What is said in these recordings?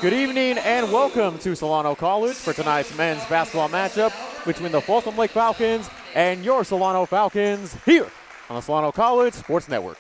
Good evening and welcome to Solano College for tonight's men's basketball matchup between the Folsom Lake Falcons and your Solano Falcons here on the Solano College Sports Network.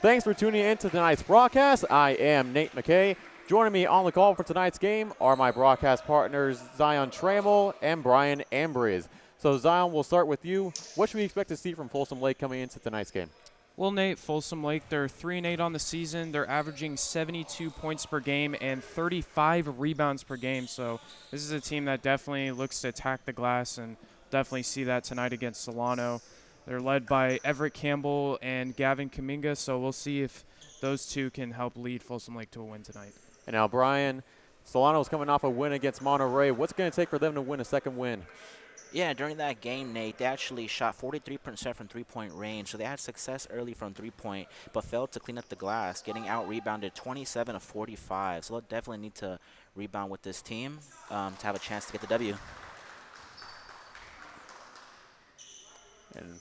Thanks for tuning in to tonight's broadcast. I am Nate McKay. Joining me on the call for tonight's game are my broadcast partners Zion Trammell and Brian Ambriz. So Zion, we'll start with you. What should we expect to see from Folsom Lake coming into tonight's game? Well, Nate, Folsom Lake, they're 3-8 on the season. They're averaging 72 points per game and 35 rebounds per game. So this is a team that definitely looks to attack the glass, and definitely see that tonight against Solano. They're led by Everett Campbell and Gavin Kaminga, so we'll see if those two can help lead Folsom Lake to a win tonight. And now, Brian, Solano's coming off a win against Monterey. What's it going to take for them to win a second win? Yeah, during that game, Nate, they actually shot 43% from three-point range, so they had success early from three-point, but failed to clean up the glass, getting out-rebounded 27 of 45. So they'll definitely need to rebound with this team to have a chance to get the W. And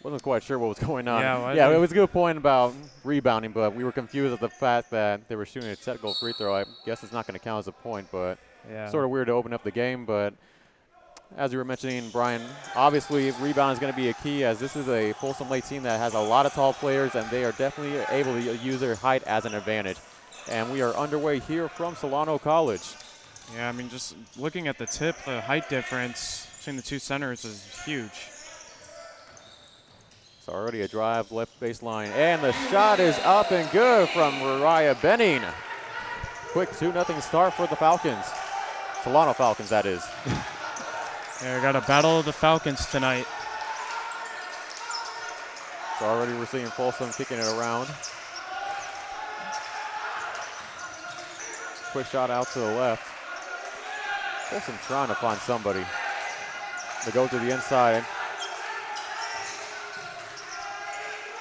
wasn't quite sure what was going on. Yeah, it was a good point about rebounding, but we were confused at the fact that they were shooting a technical free throw. I guess it's not going to count as a point, but sort of weird to open up the game. But as you were mentioning, Brian, obviously rebound is going to be a key, as this is a Folsom Lake team that has a lot of tall players, and they are definitely able to use their height as an advantage. And we are underway here from Solano College. Yeah, I mean, just looking at the tip, the height difference between the two centers is huge. It's already a drive left baseline, and the shot is up and good from Mariah Benning. Quick 2-0 start for the Falcons. Solano Falcons, that is. Yeah, we got a battle of the Falcons tonight. So already we're seeing Folsom kicking it around. Quick shot out to the left. Folsom trying to find somebody. They go to the inside.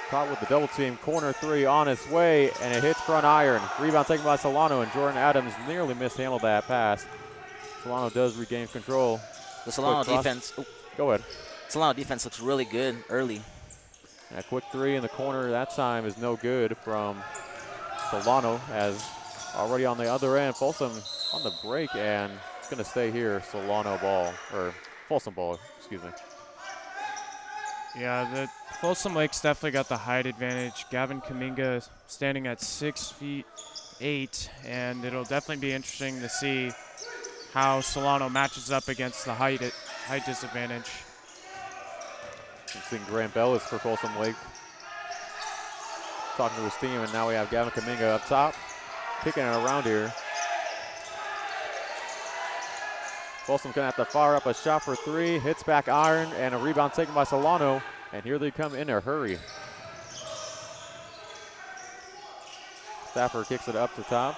Caught with the double team, corner three on its way, and it hits front iron. Rebound taken by Solano, and Jordan Adams nearly mishandled that pass. Solano does regain control. The Solano defense. Go ahead. Solano defense looks really good early. And a quick three in the corner that time is no good from Solano, as already on the other end, Folsom on the break, and it's going to stay here. Solano ball, or Folsom ball, excuse me. Yeah, the Folsom Lake's definitely got the height advantage. Gavin Kaminga standing at 6'8", and it'll definitely be interesting to see how Solano matches up against the height disadvantage. Seeing Grant Bellis for Folsom Lake talking to his team, and now we have Gavin Kaminga up top, kicking it around here. Folsom gonna have to fire up a shot for three, hits back iron, and a rebound taken by Solano, and here they come in a hurry. Stafford kicks it up to top.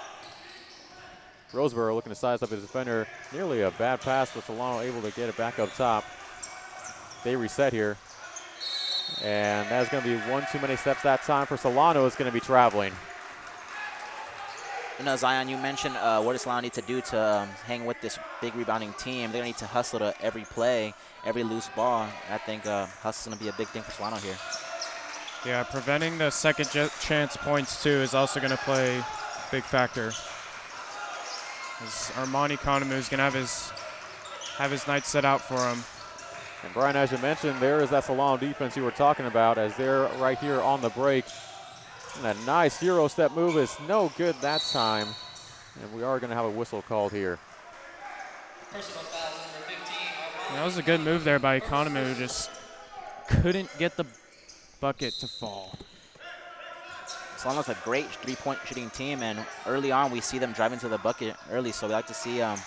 Roseborough looking to size up his defender. Nearly a bad pass, but Solano able to get it back up top. They reset here. And that's going to be one too many steps that time for Solano. It's going to be traveling. You know, Zion, you mentioned what does Solano need to do to hang with this big rebounding team. They're going to need to hustle to every play, every loose ball. I think hustle's going to be a big thing for Solano here. Yeah, preventing the second chance points, too, is also going to play a big factor. As Armani Konomu is going to have his night set out for him. And Brian, as you mentioned, there is that Solano defense you were talking about, as they're right here on the break. And a nice Euro step move is no good that time. And we are going to have a whistle called here. Personal foul number 15. That was a good move there by Konomu, just couldn't get the bucket to fall. Solano's a great three-point shooting team, and early on we see them driving to the bucket early, so we like to see a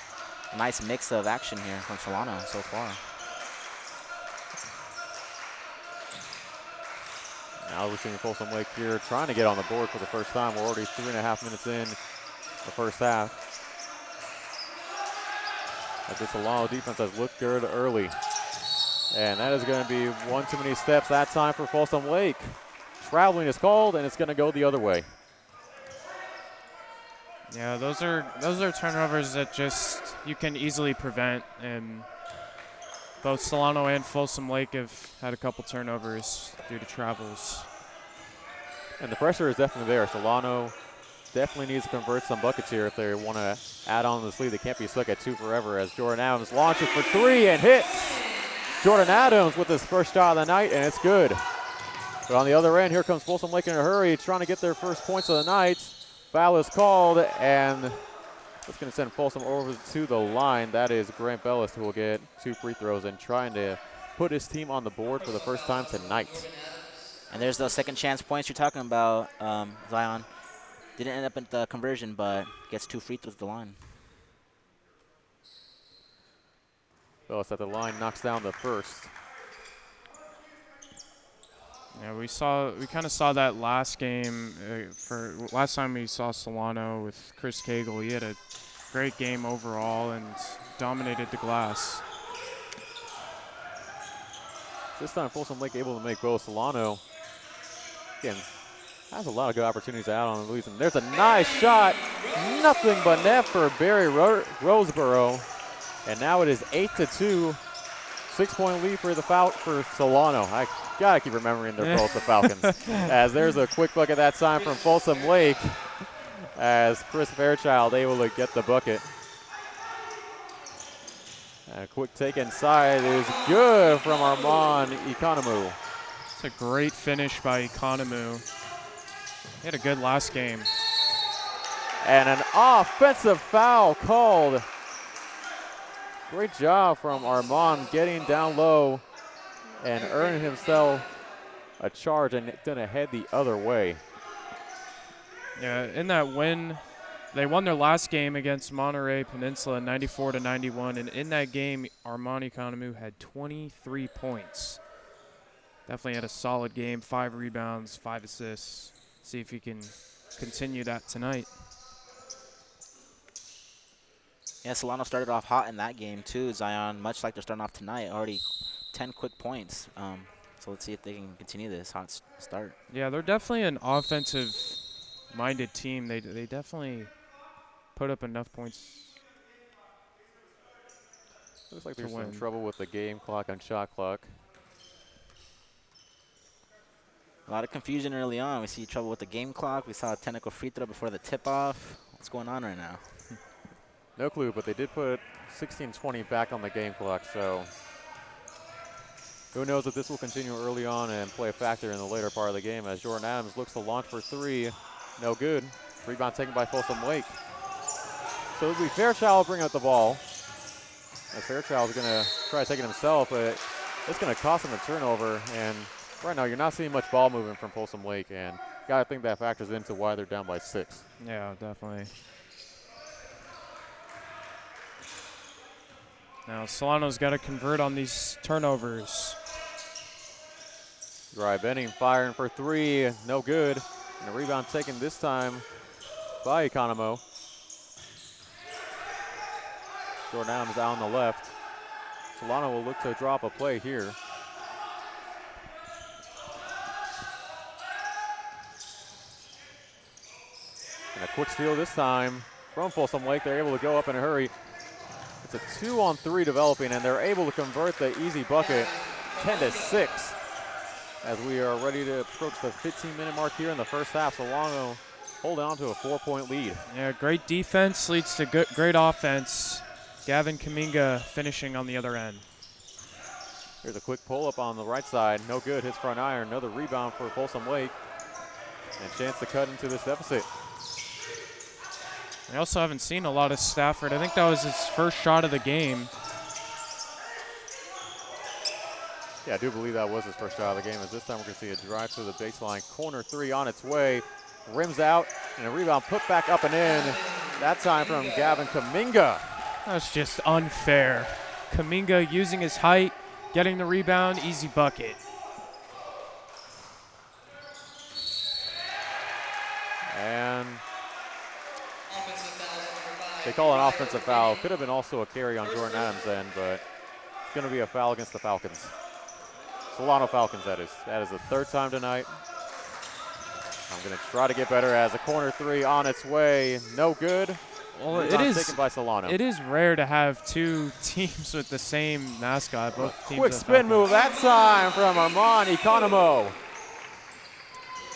nice mix of action here from Solano so far. Now we're seeing Folsom Lake here trying to get on the board for the first time. We're already 3.5 minutes in the first half. But the Solano defense has looked good early. And that is going to be one too many steps that time for Folsom Lake. Traveling is called, and it's going to go the other way. Yeah, those are turnovers that just you can easily prevent, and both Solano and Folsom Lake have had a couple turnovers due to travels. And the pressure is definitely there. Solano definitely needs to convert some buckets here if they want to add on to this lead. They can't be stuck at 2 forever as Jordan Adams launches for 3 and hits. Jordan Adams with his first shot of the night, and it's good. But on the other end, here comes Folsom Lake in a hurry, trying to get their first points of the night. Foul is called, and that's going to send Folsom over to the line. That is Grant Bellis, who will get 2 free throws and trying to put his team on the board for the first time tonight. And there's those second chance points you're talking about, Zion. Didn't end up at the conversion, but gets 2 free throws at the line. Bellis at the line knocks down the first. Yeah, we kind of saw that last game. For last time we saw Solano with Chris Cagle, he had a great game overall and dominated the glass. This time Folsom Lake able to make both. Solano, again, has a lot of good opportunities out on the lead. And there's a nice shot. Nothing but net for Barry Roseboro. And now it is 8-2. 6-point lead for Solano. I gotta keep remembering they're both the Falcons. As there's a quick bucket that time from Folsom Lake. As Chris Fairchild able to get the bucket. And a quick take inside is good from Armand Economou. It's a great finish by Economou. He had a good last game. And an offensive foul called. Great job from Armand getting down low and earning himself a charge, and it's gonna head the other way. Yeah, in that win, they won their last game against Monterey Peninsula 94-91, and in that game, Armand Economou had 23 points. Definitely had a solid game, 5 rebounds, 5 assists. See if he can continue that tonight. Yeah, Solano started off hot in that game too, Zion, much like they're starting off tonight. Already 10 quick points. So let's see if they can continue this hot start. Yeah, they're definitely an offensive-minded team. They definitely put up enough points. Looks like there's some trouble with the game clock and shot clock. A lot of confusion early on. We see trouble with the game clock. We saw a technical free throw before the tip-off. What's going on right now? No clue, but they did put 16:20 back on the game clock, so who knows if this will continue early on and play a factor in the later part of the game as Jordan Adams looks to launch for 3. No good. Rebound taken by Folsom Lake. So it'll be Fairchild bring out the ball. As Fairchild's going to try to take it himself, but it's going to cost him a turnover. And right now you're not seeing much ball movement from Folsom Lake, and got to think that factors into why they're down by 6. Yeah, definitely. Now Solano's got to convert on these turnovers. Dry Benning firing for 3, no good. And a rebound taken this time by Economou. Jordan Adams out on the left. Solano will look to drop a play here. And a quick steal this time from Folsom Lake. They're able to go up in a hurry. It's a 2-on-3 developing, and they're able to convert the easy bucket 10-6 as we are ready to approach the 15-minute mark here in the first half. Solano holding on to a 4-point lead. Yeah, great defense leads to great offense. Gavin Kaminga finishing on the other end. Here's a quick pull-up on the right side. No good, hits front iron. Another rebound for Folsom Lake. And a chance to cut into this deficit. We also haven't seen a lot of Stafford. I think that was his first shot of the game. Yeah, I do believe that was his first shot of the game, as this time we're going to see a drive to the baseline. Corner 3 on its way. Rims out, and a rebound put back up and in. That time from Gavin Kaminga. That's just unfair. Kaminga using his height, getting the rebound, easy bucket. And they call an offensive foul. Could have been also a carry on Jordan Adams' end, but it's going to be a foul against the Falcons. Solano Falcons, that is. That is the 3rd time tonight. I'm going to try to get better as a corner 3 on its way. No good. Well, it is taken by Solano. It is rare to have 2 teams with the same mascot. Both teams quick spin move that time from Armand Economou.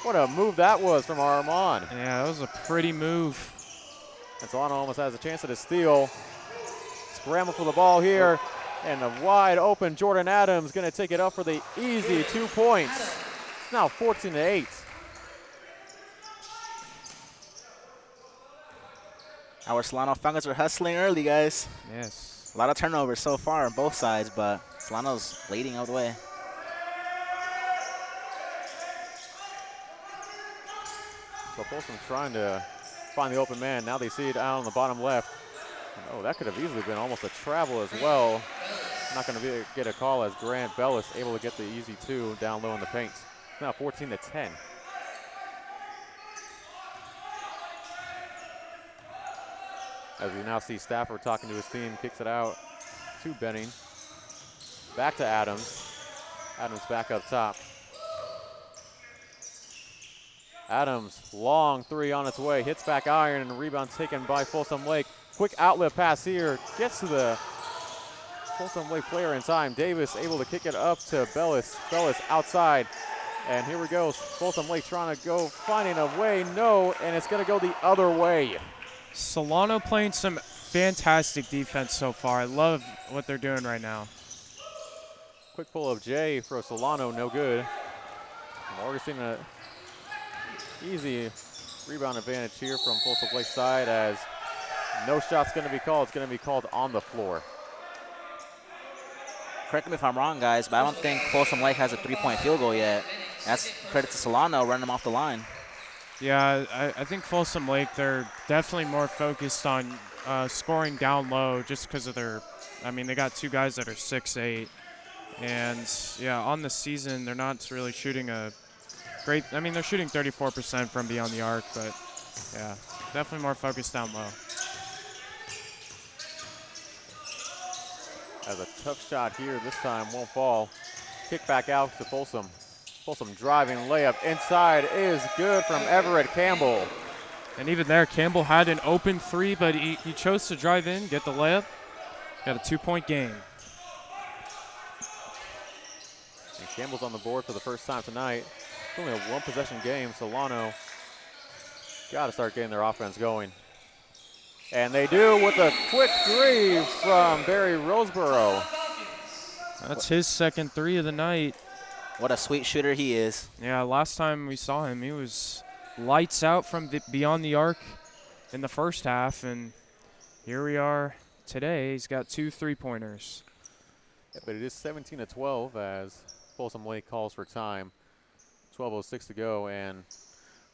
What a move that was from Armand. Yeah, that was a pretty move. And Solano almost has a chance at a steal. Scramble for the ball here. And a wide open Jordan Adams going to take it up for the easy 2 points. It's now 14-8. Our Solano Falcons are hustling early, guys. Yes. A lot of turnovers so far on both sides, but Solano's leading all the way. So Folsom trying to find the open man. Now they see it out on the bottom left. Oh, that could have easily been almost a travel as well. Not going to get a call as Grant Bellis able to get the easy 2 down low in the paint. It's now 14-10. As we now see Stafford talking to his team, kicks it out to Benning. Back to Adams. Adams back up top. Adams, long 3 on its way, hits back iron, and a rebound taken by Folsom Lake. Quick outlet pass here, gets to the Folsom Lake player in time. Davis able to kick it up to Bellis. Bellis outside, and here we go. Folsom Lake trying to go, finding a way, no, and it's gonna go the other way. Solano playing some fantastic defense so far. I love what they're doing right now. Quick pull of Jay for Solano, no good. Augustine, a easy rebound advantage here from Folsom Lake's side as no shot's going to be called. It's going to be called on the floor. Correct me if I'm wrong, guys, but I don't think Folsom Lake has a 3-point field goal yet. That's credit to Solano running them off the line. Yeah, I think Folsom Lake, they're definitely more focused on scoring down low just because of their, I mean, they got 2 guys that are 6'8". And, yeah, on the season, they're not really shooting a great, I mean, they're shooting 34% from beyond the arc, but, yeah, definitely more focused down low. As a tough shot here, this time won't fall. Kick back out to Folsom. Folsom driving layup inside is good from Everett Campbell. And even there, Campbell had an open 3, but he chose to drive in, get the layup. Got a 2-point game. And Campbell's on the board for the first time tonight. It's only a 1-possession game. Solano got to start getting their offense going. And they do with a quick 3 from Barry Roseboro. That's his second 3 of the night. What a sweet shooter he is. Yeah, last time we saw him, he was lights out from beyond the arc in the first half, and here we are today. He's got 2 3-pointers. Yeah, but it is 17-12 as Folsom Lake calls for time. 12:06 to go, and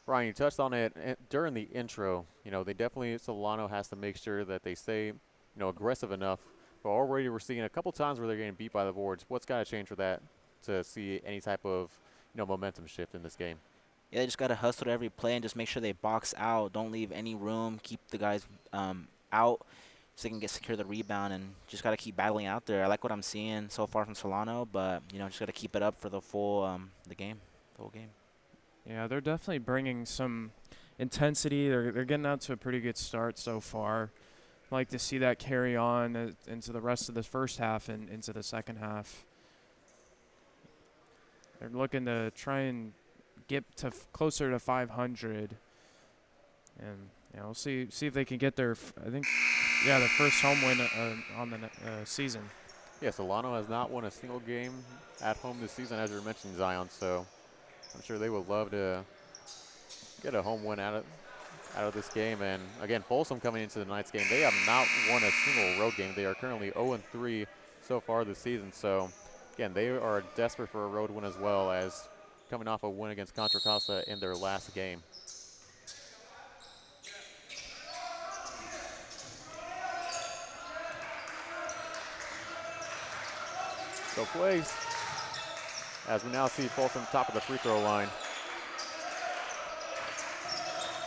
Brian, you touched on it during the intro. You know, they definitely, Solano has to make sure that they stay, you know, aggressive enough. But already we're seeing a couple times where they're getting beat by the boards. What's got to change for that to see any type of, you know, momentum shift in this game? Yeah, they just got to hustle every play and just make sure they box out. Don't leave any room. Keep the guys out so they can secure the rebound, and just got to keep battling out there. I like what I'm seeing so far from Solano, but, you know, just got to keep it up for the full the whole game. Yeah, they're definitely bringing some intensity. They're getting out to a pretty good start so far. I'd like to see that carry on into the rest of the first half and into the second half. They're looking to try and get to closer to 500. And, you know, we'll see if they can get their, their first home win on the season. Yeah, Solano has not won a single game at home this season, as you mentioned, Zion. So I'm sure they would love to get a home win out of this game. And again, Folsom coming into tonight's game, they have not won a single road game. They are currently 0-3 so far this season. So again, they are desperate for a road win as well, as coming off a win against Contra Costa in their last game. So plays as we now see Folsom top of the free throw line.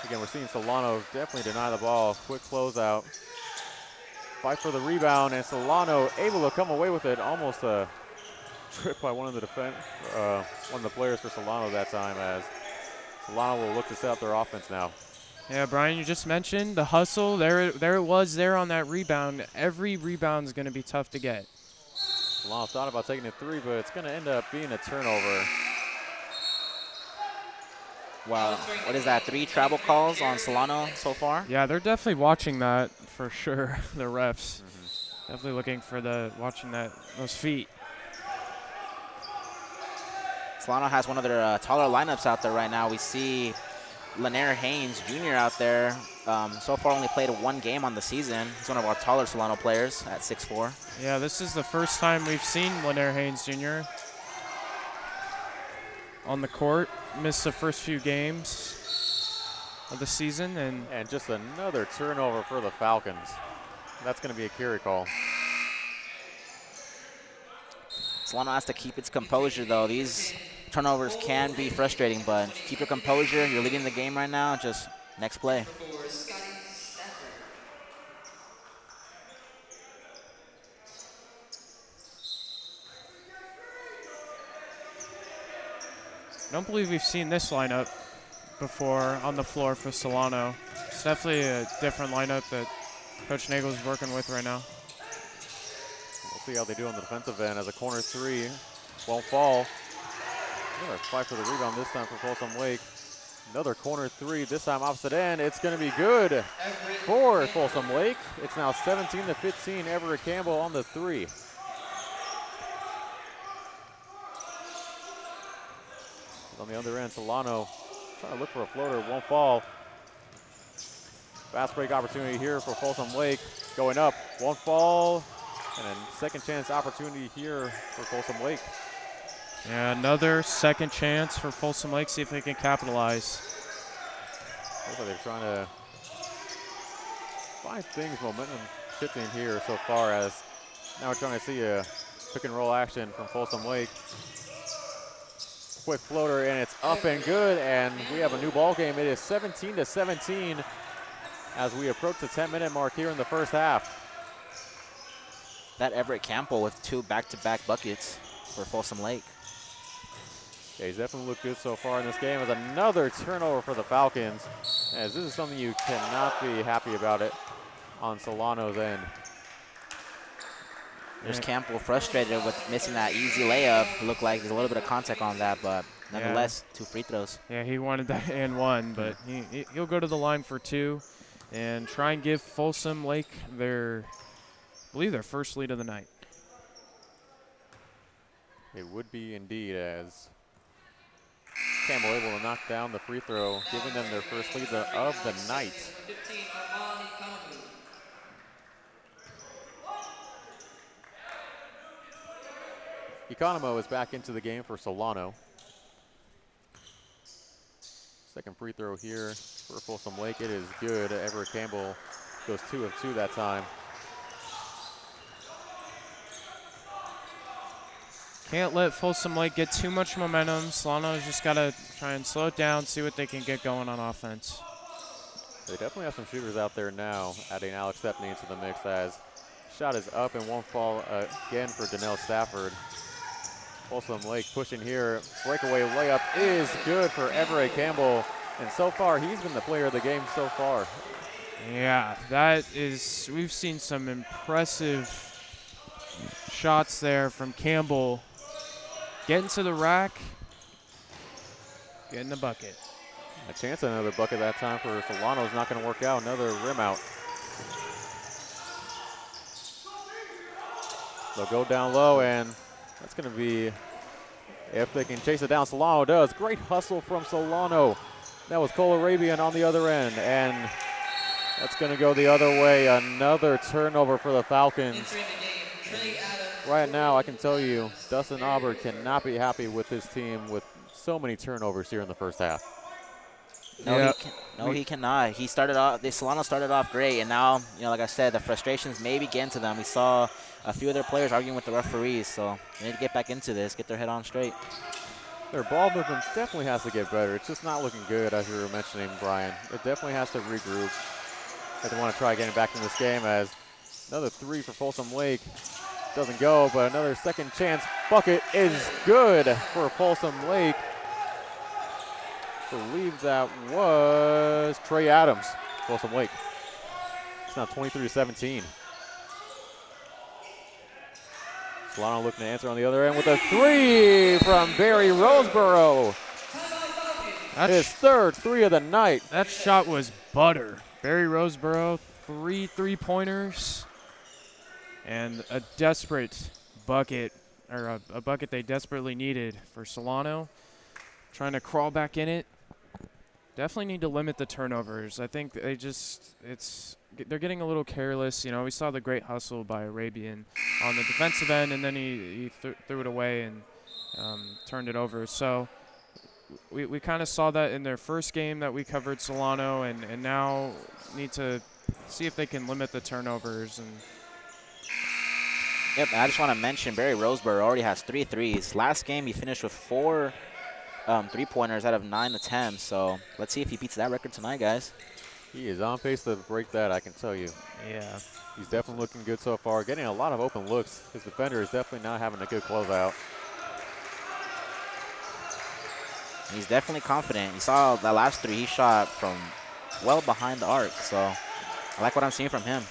Again, we're seeing Solano definitely deny the ball. Quick closeout. Fight for the rebound, and Solano able to come away with it. Almost a trip by one of the players for Solano that time, as Solano will look to set up their offense now. Yeah, Brian, you just mentioned the hustle. There it was there on that rebound. Every rebound is going to be tough to get. Solano thought about taking a 3, but it's going to end up being a turnover. Wow, what is that, 3 travel calls on Solano so far? Yeah, they're definitely watching that for sure. The refs definitely looking for watching those feet. Solano has one of their taller lineups out there right now. We see Lanier Haynes Jr. out there. So far only played 1 game on the season. He's one of our taller Solano players at 6'4". Yeah, this is the first time we've seen Lanier Haynes Jr. on the court. Missed the first few games of the season. And just another turnover for the Falcons. That's going to be a carry call. Solano has to keep its composure, though. These turnovers can be frustrating, but keep your composure. You're leading the game right now. Just next play. I don't believe we've seen this lineup before on the floor for Solano. It's definitely a different lineup that Coach Nagel's working with right now. We'll see how they do on the defensive end as a corner 3 won't fall. Another fight for the rebound this time for Folsom Lake. Another corner 3, this time opposite end. It's going to be good for Folsom Lake. It's now 17-15. Everett Campbell on the 3. On the other end, Solano trying to look for a floater, won't fall. Fast break opportunity here for Folsom Lake. Going up, won't fall. And a second chance opportunity here for Folsom Lake. Yeah, another second chance for Folsom Lake, see if they can capitalize. Looks like they're trying to find things, momentum shifting here so far, as now we're trying to see a pick and roll action from Folsom Lake. Quick floater, and it's up and good, and we have a new ball game. It is 17-17 as we approach the 10-minute mark here in the first half. That Everett Campbell with 2 back-to-back buckets for Folsom Lake. Yeah, he's definitely looked good so far in this game. With another turnover for the Falcons, as this is something you cannot be happy about it on Solano's end. There's Campbell frustrated with missing that easy layup. It looked like there's a little bit of contact on that, but nonetheless, 2 free throws. Yeah, he wanted that and 1, but he'll go to the line for 2 and try and give Folsom Lake I believe their first lead of the night. It would be indeed, as Campbell able to knock down the free throw, giving them their first lead of the night. Economo is back into the game for Solano. Second free throw here for Folsom Lake. It is good. Everett Campbell goes 2 of 2 that time. Can't let Folsom Lake get too much momentum. Solano's just got to try and slow it down, see what they can get going on offense. They definitely have some shooters out there now, adding Alex Stepney into the mix, as shot is up and won't fall again for Donnell Stafford. Folsom Lake pushing here. Breakaway layup is good for Everett Campbell, and so far he's been the player of the game so far. Yeah, we've seen some impressive shots there from Campbell. Getting to the rack, getting the bucket. A chance at another bucket that time for Solano is not going to work out. Another rim out. They'll go down low, and that's going to be, if they can chase it down, Solano does. Great hustle from Solano. That was Cole Arabian on the other end, and that's going to go the other way. Another turnover for the Falcons. Right now, I can tell you, Dustin Aubert cannot be happy with his team with so many turnovers here in the first half. No, he cannot. He started off. Solano started off great, and now, like I said, the frustrations maybe getting to them. We saw a few of their players arguing with the referees, so they need to get back into this, get their head on straight. Their ball movement definitely has to get better. It's just not looking good, as you were mentioning, Brian. It definitely has to regroup if they want to try getting back in this game, as another 3 for Folsom Lake. Doesn't go, but another second chance bucket is good for Folsom Lake. I believe that was Trey Adams, Folsom Lake. It's now 23-17. Solano looking to answer on the other end with a 3 from Barry Roseboro. His third 3 of the night. That shot was butter. Barry Roseboro, 3 3-pointers, and a desperate bucket, or a bucket they desperately needed for Solano. Trying to crawl back in it. Definitely need to limit the turnovers. I think they're getting a little careless. You know, we saw the great hustle by Arabian on the defensive end, and then he threw it away and turned it over. So we kind of saw that in their first game that we covered Solano, and now need to see if they can limit the turnovers. And Yep, I just want to mention Barry Roseboro already has 3 threes. Last game he finished with 4 3-pointers out of 9 attempts. So let's see if he beats that record tonight, guys. He is on pace to break that, I can tell you. yeah, He's definitely looking good so far, getting a lot of open looks. His defender is definitely not having a good closeout. He's definitely confident. You saw that last 3 he shot from well behind the arc. So I like what I'm seeing from him.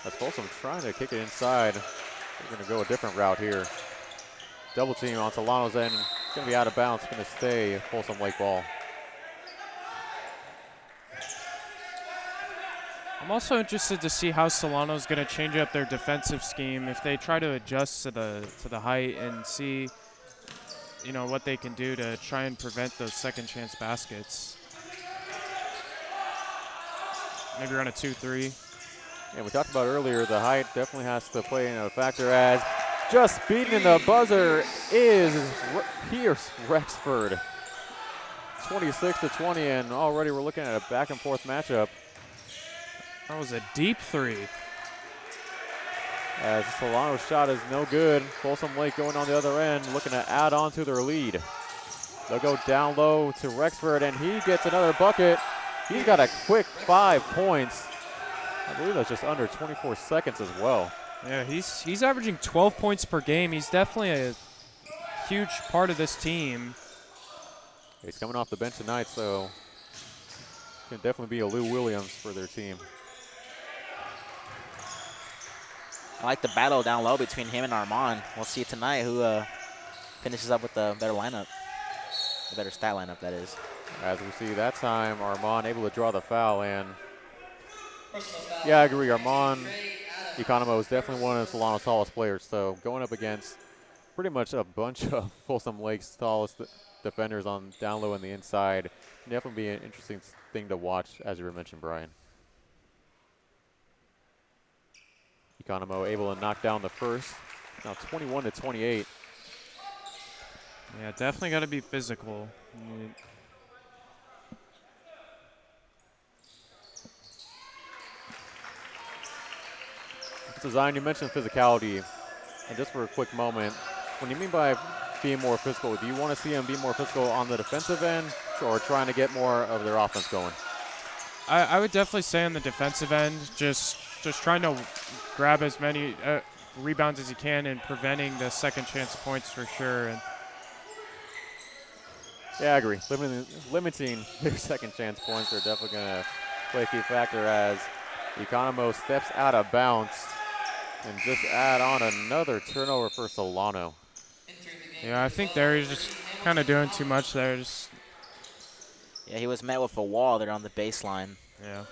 That's Folsom trying to kick it inside. They're going to go a different route here. Double team on Solano's end. It's going to be out of bounds. Going to stay Folsom Lake ball. I'm also interested to see how Solano's going to change up their defensive scheme if they try to adjust to the height and see, you know, what they can do to try and prevent those second chance baskets. Maybe run a 2-3. And we talked about earlier, the height definitely has to play in a factor, as just beating the buzzer is Pierce Rexford. 26-20, and already we're looking at a back and forth matchup. That was a deep 3. As Solano's shot is no good. Folsom Lake going on the other end, looking to add on to their lead. They'll go down low to Rexford, and he gets another bucket. He's got a quick 5 points. I believe that's just under 24 seconds as well. Yeah, he's averaging 12 points per game. He's definitely a huge part of this team. He's coming off the bench tonight, so can definitely be a Lou Williams for their team. I like the battle down low between him and Armand. We'll see tonight who finishes up with the better lineup, the better stat lineup, that is. As we see that time, Armand able to draw the foul, and yeah, I agree. Armand Economo is definitely one of Solano's tallest players, so going up against pretty much a bunch of Folsom Lake's tallest defenders on down low and the inside, definitely be an interesting thing to watch, as you were mentioning, Brian. Economo able to knock down the first. Now 21-28. Yeah, definitely got to be physical. Zion, you mentioned physicality, and just for a quick moment, when you mean by being more physical, do you want to see them be more physical on the defensive end, or trying to get more of their offense going? I would definitely say on the defensive end, just trying to grab as many rebounds as you can and preventing the second chance points for sure. And yeah, I agree. Limiting their second chance points are definitely going to play a key factor, as Economo steps out of bounds and just add on another turnover for Solano. yeah, I think they're just kind of doing too much there. Yeah, he was met with a wall there on the baseline. Yeah.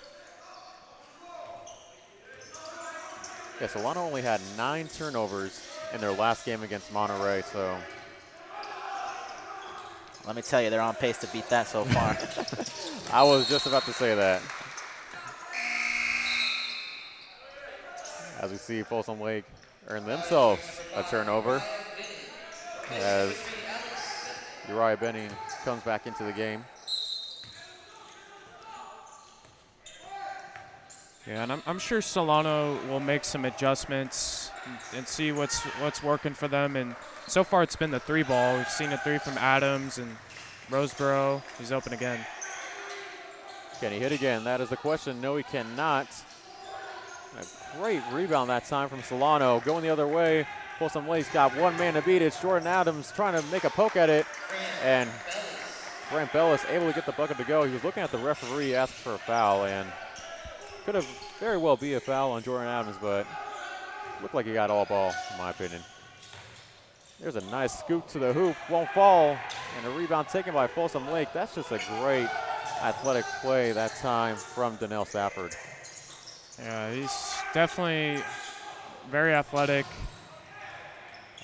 Yeah, Solano only had 9 turnovers in their last game against Monterey, so. Let me tell you, they're on pace to beat that so far. I was just about to say that. As we see Folsom Lake earn themselves a turnover, as Uriah Benning comes back into the game. Yeah, and I'm sure Solano will make some adjustments and see what's working for them. And so far it's been the 3 ball. We've seen a 3 from Adams and Roseboro. He's open again. Can he hit again? That is the question. No, he cannot. A great rebound that time from Solano. Going the other way, Folsom Lake's got one man to beat. It's Jordan Adams trying to make a poke at it, and Brent Bellis able to get the bucket to go. He was looking at the referee, asked for a foul, and could have very well be a foul on Jordan Adams, but looked like he got all ball, in my opinion. There's a nice scoop to the hoop, won't fall. And a rebound taken by Folsom Lake. That's just a great athletic play that time from Donnell Stafford. Yeah, he's definitely very athletic.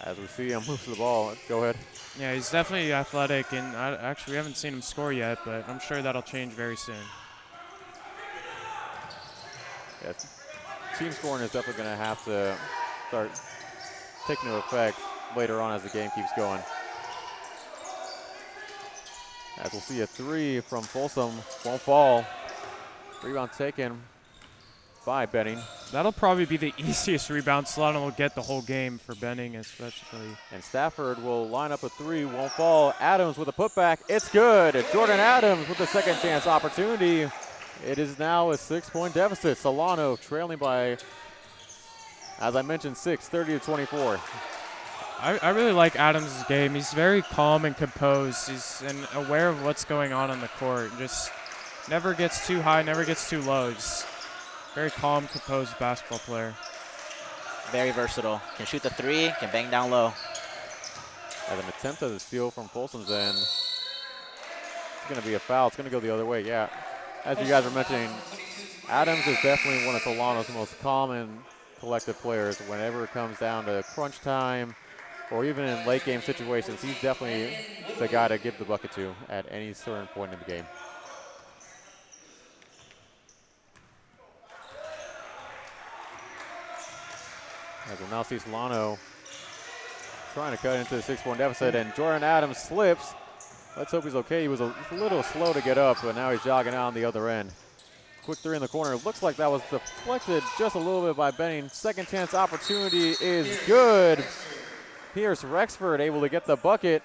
As we see him move to the ball. Go ahead. Yeah, he's definitely athletic, and actually we haven't seen him score yet, but I'm sure that'll change very soon. Yeah, team scoring is definitely going to have to start taking into effect later on as the game keeps going. As we'll see a three from Folsom, won't fall. Rebound taken by Benning. That'll probably be the easiest rebound Solano will get the whole game for Benning especially. And Stafford will line up a three, won't fall. Adams with a putback, it's good. Jordan Adams with a second chance opportunity. It is now a 6-point deficit. Solano trailing by, as I mentioned, 30-24. I really like Adams' game. He's very calm and composed. He's aware of what's going on the court. Just never gets too high, never gets too low. Just very calm, composed basketball player. Very versatile. Can shoot the three, can bang down low. As an attempt at a steal from Folsom's end. It's going to be a foul. It's going to go the other way, yeah. As you guys were mentioning, Adams is definitely one of Solano's most calm and collected players. Whenever it comes down to crunch time or even in late game situations, he's definitely the guy to give the bucket to at any certain point in the game. As we now see Solano trying to cut into the 6-point deficit, and Jordan Adams slips. Let's hope he's okay. He was a little slow to get up, but now he's jogging out on the other end. Quick three in the corner. Looks like that was deflected just a little bit by Benning. Second chance opportunity is good. Pierce Rexford able to get the bucket.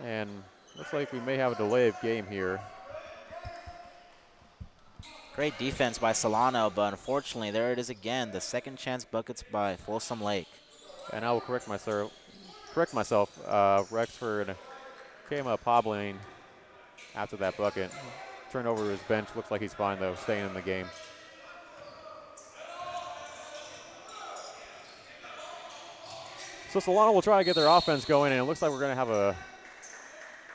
And looks like we may have a delay of game here. Great defense by Solano, but unfortunately, there it is again. The second chance buckets by Folsom Lake. And I will correct myself. Rexford came up hobbling after that bucket. Turned over to his bench. Looks like he's fine, though, staying in the game. So Solano will try to get their offense going, and it looks like we're going to have a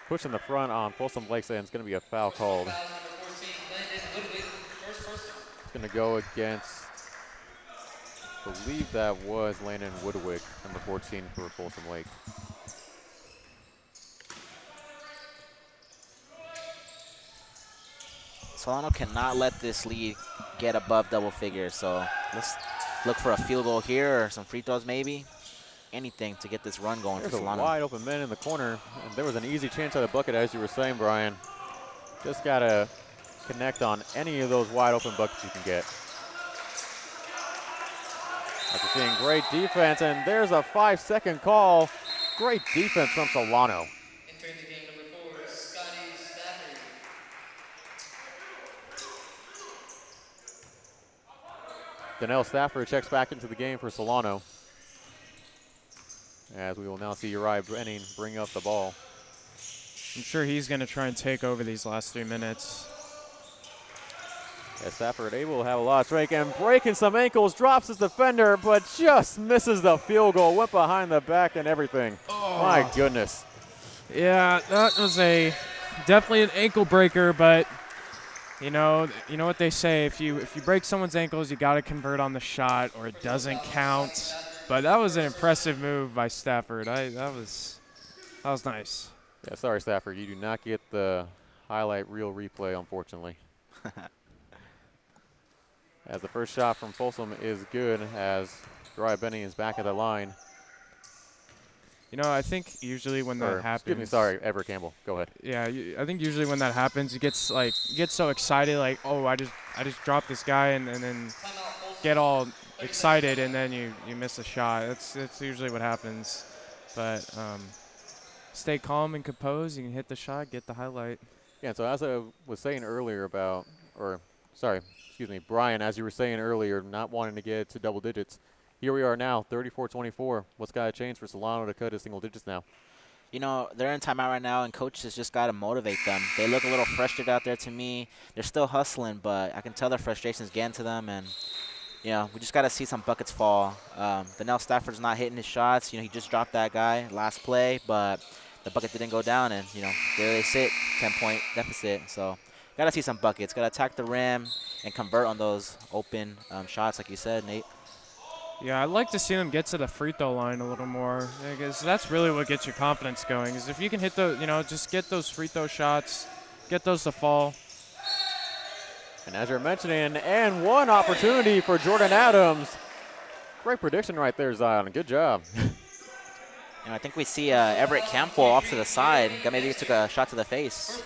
push in the front on Folsom Lakes, and it's going to be a foul called. It's going to go against, I believe that was Landon Woodwick, number 14 for Folsom Lake. Solano cannot let this lead get above double figures, so let's look for a field goal here or some free throws maybe. Anything to get this run going for Solano. There's a wide open man in the corner, and there was an easy chance at a bucket, as you were saying, Brian. Just got to connect on any of those wide open buckets you can get. After seeing great defense, and there's a 5-second call. Great defense from Solano. Entering the game, number 4, Scotty Stafford. Donnell Stafford checks back into the game for Solano. As we will now see Uriah Benning bring up the ball. I'm sure he's going to try and take over these last 3 minutes. As Stafford able to have a lot of strength and breaking some ankles, drops his defender, but just misses the field goal. Went behind the back and everything. Oh. My goodness. Yeah, that was definitely an ankle breaker, but you know what they say, if you break someone's ankles, you got to convert on the shot or it doesn't count. But that was an impressive move by Stafford. That was nice. Yeah, sorry, Stafford. You do not get the highlight reel replay, unfortunately. As the first shot from Folsom is good, as Uriah Benning is back at the line. You know, I think usually when that happens. Excuse me, sorry, Everett Campbell. Go ahead. Yeah, I think usually when that happens, you get so excited, like, oh, I just dropped this guy, and then get all excited, and then you miss a shot. That's usually what happens. But stay calm and composed. You can hit the shot, get the highlight. Yeah. So as I was saying earlier Brian, as you were saying earlier, not wanting to get to double digits. Here we are now, 34-24. What's got to change for Solano to cut to single digits now? You know, they're in timeout right now, and coaches just got to motivate them. They look a little frustrated out there to me. They're still hustling, but I can tell their frustration's getting to them, and you know, we just got to see some buckets fall. Donnell Stafford's not hitting his shots. You know, he just dropped that guy last play, but the bucket didn't go down, and, you know, there they sit, 10-point deficit. So got to see some buckets. Got to attack the rim and convert on those open shots, like you said, Nate. Yeah, I'd like to see them get to the free throw line a little more, because that's really what gets your confidence going. Is if you can hit the, just get those free throw shots, get those to fall. And as you're mentioning, and one opportunity for Jordan Adams. Great prediction right there, Zion. Good job. And I think we see Everett Campbell off to the side. Maybe he took a shot to the face.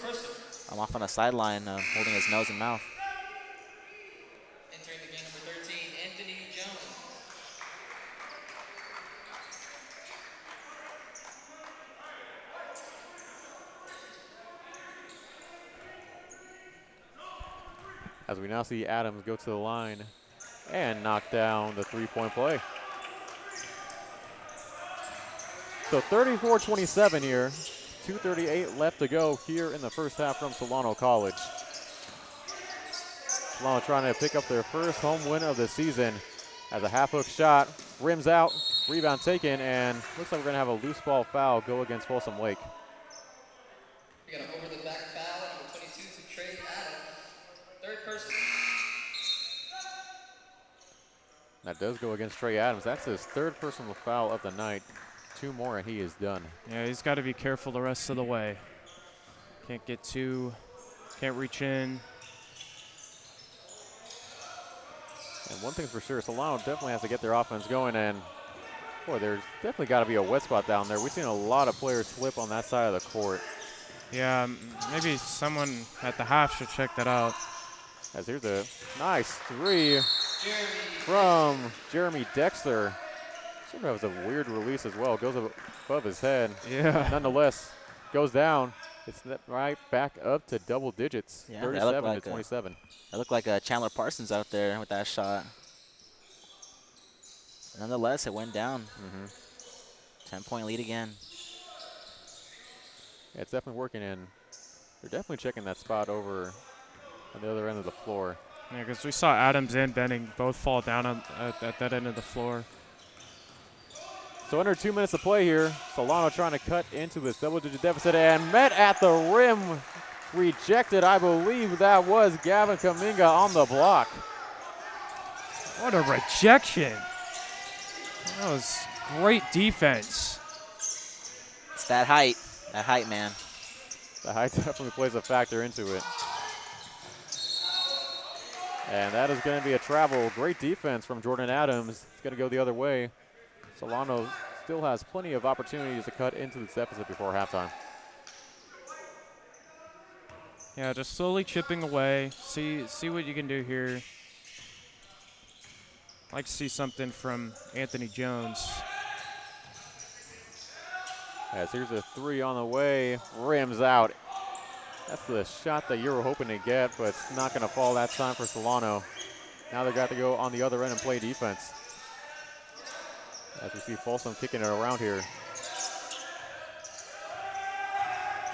I'm off on the sideline, holding his nose and mouth. Entering the game number 13, Anthony Jones. As we now see Adams go to the line and knock down the three-point play. So 34-27 here. 2:38 left to go here in the first half from Solano College. Solano trying to pick up their first home win of the season as a half-hook shot rims out, rebound taken, and looks like we're going to have a loose ball foul go against Folsom Lake. We got an over-the-back foul, number 22 to Trey Adams. Third person. That does go against Trey Adams. That's his third personal foul of the night. 2 more and he is done. Yeah, he's got to be careful the rest of the way. Can't reach in. And one thing's for sure, Solano definitely has to get their offense going, and boy, there's definitely got to be a wet spot down there. We've seen a lot of players slip on that side of the court. Yeah, maybe someone at the half should check that out. As here's a nice three from Jeremy Dexter. Sort of has a weird release as well. Goes above his head. Yeah. Nonetheless, goes down. It's right back up to double digits. Yeah, 37 to 27. That looked like Chandler Parsons out there with that shot. Nonetheless, it went down. 10-point lead again. Yeah, it's definitely working in. They're definitely checking that spot over on the other end of the floor. Yeah, because we saw Adams and Benning both fall down at that end of the floor. So under 2 minutes to play here. Solano trying to cut into this double-digit deficit and met at the rim. Rejected, I believe that was Gavin Kaminga on the block. What a rejection. That was great defense. It's that height. That height, man. The height definitely plays a factor into it. And that is going to be a travel. Great defense from Jordan Adams. It's going to go the other way. Solano still has plenty of opportunities to cut into this deficit before halftime. Yeah, just slowly chipping away. See what you can do here. I'd like to see something from Anthony Jones. As here's a three on the way, rims out. That's the shot that you were hoping to get, but it's not going to fall that time for Solano. Now they've got to go on the other end and play defense. As we see Folsom kicking it around here.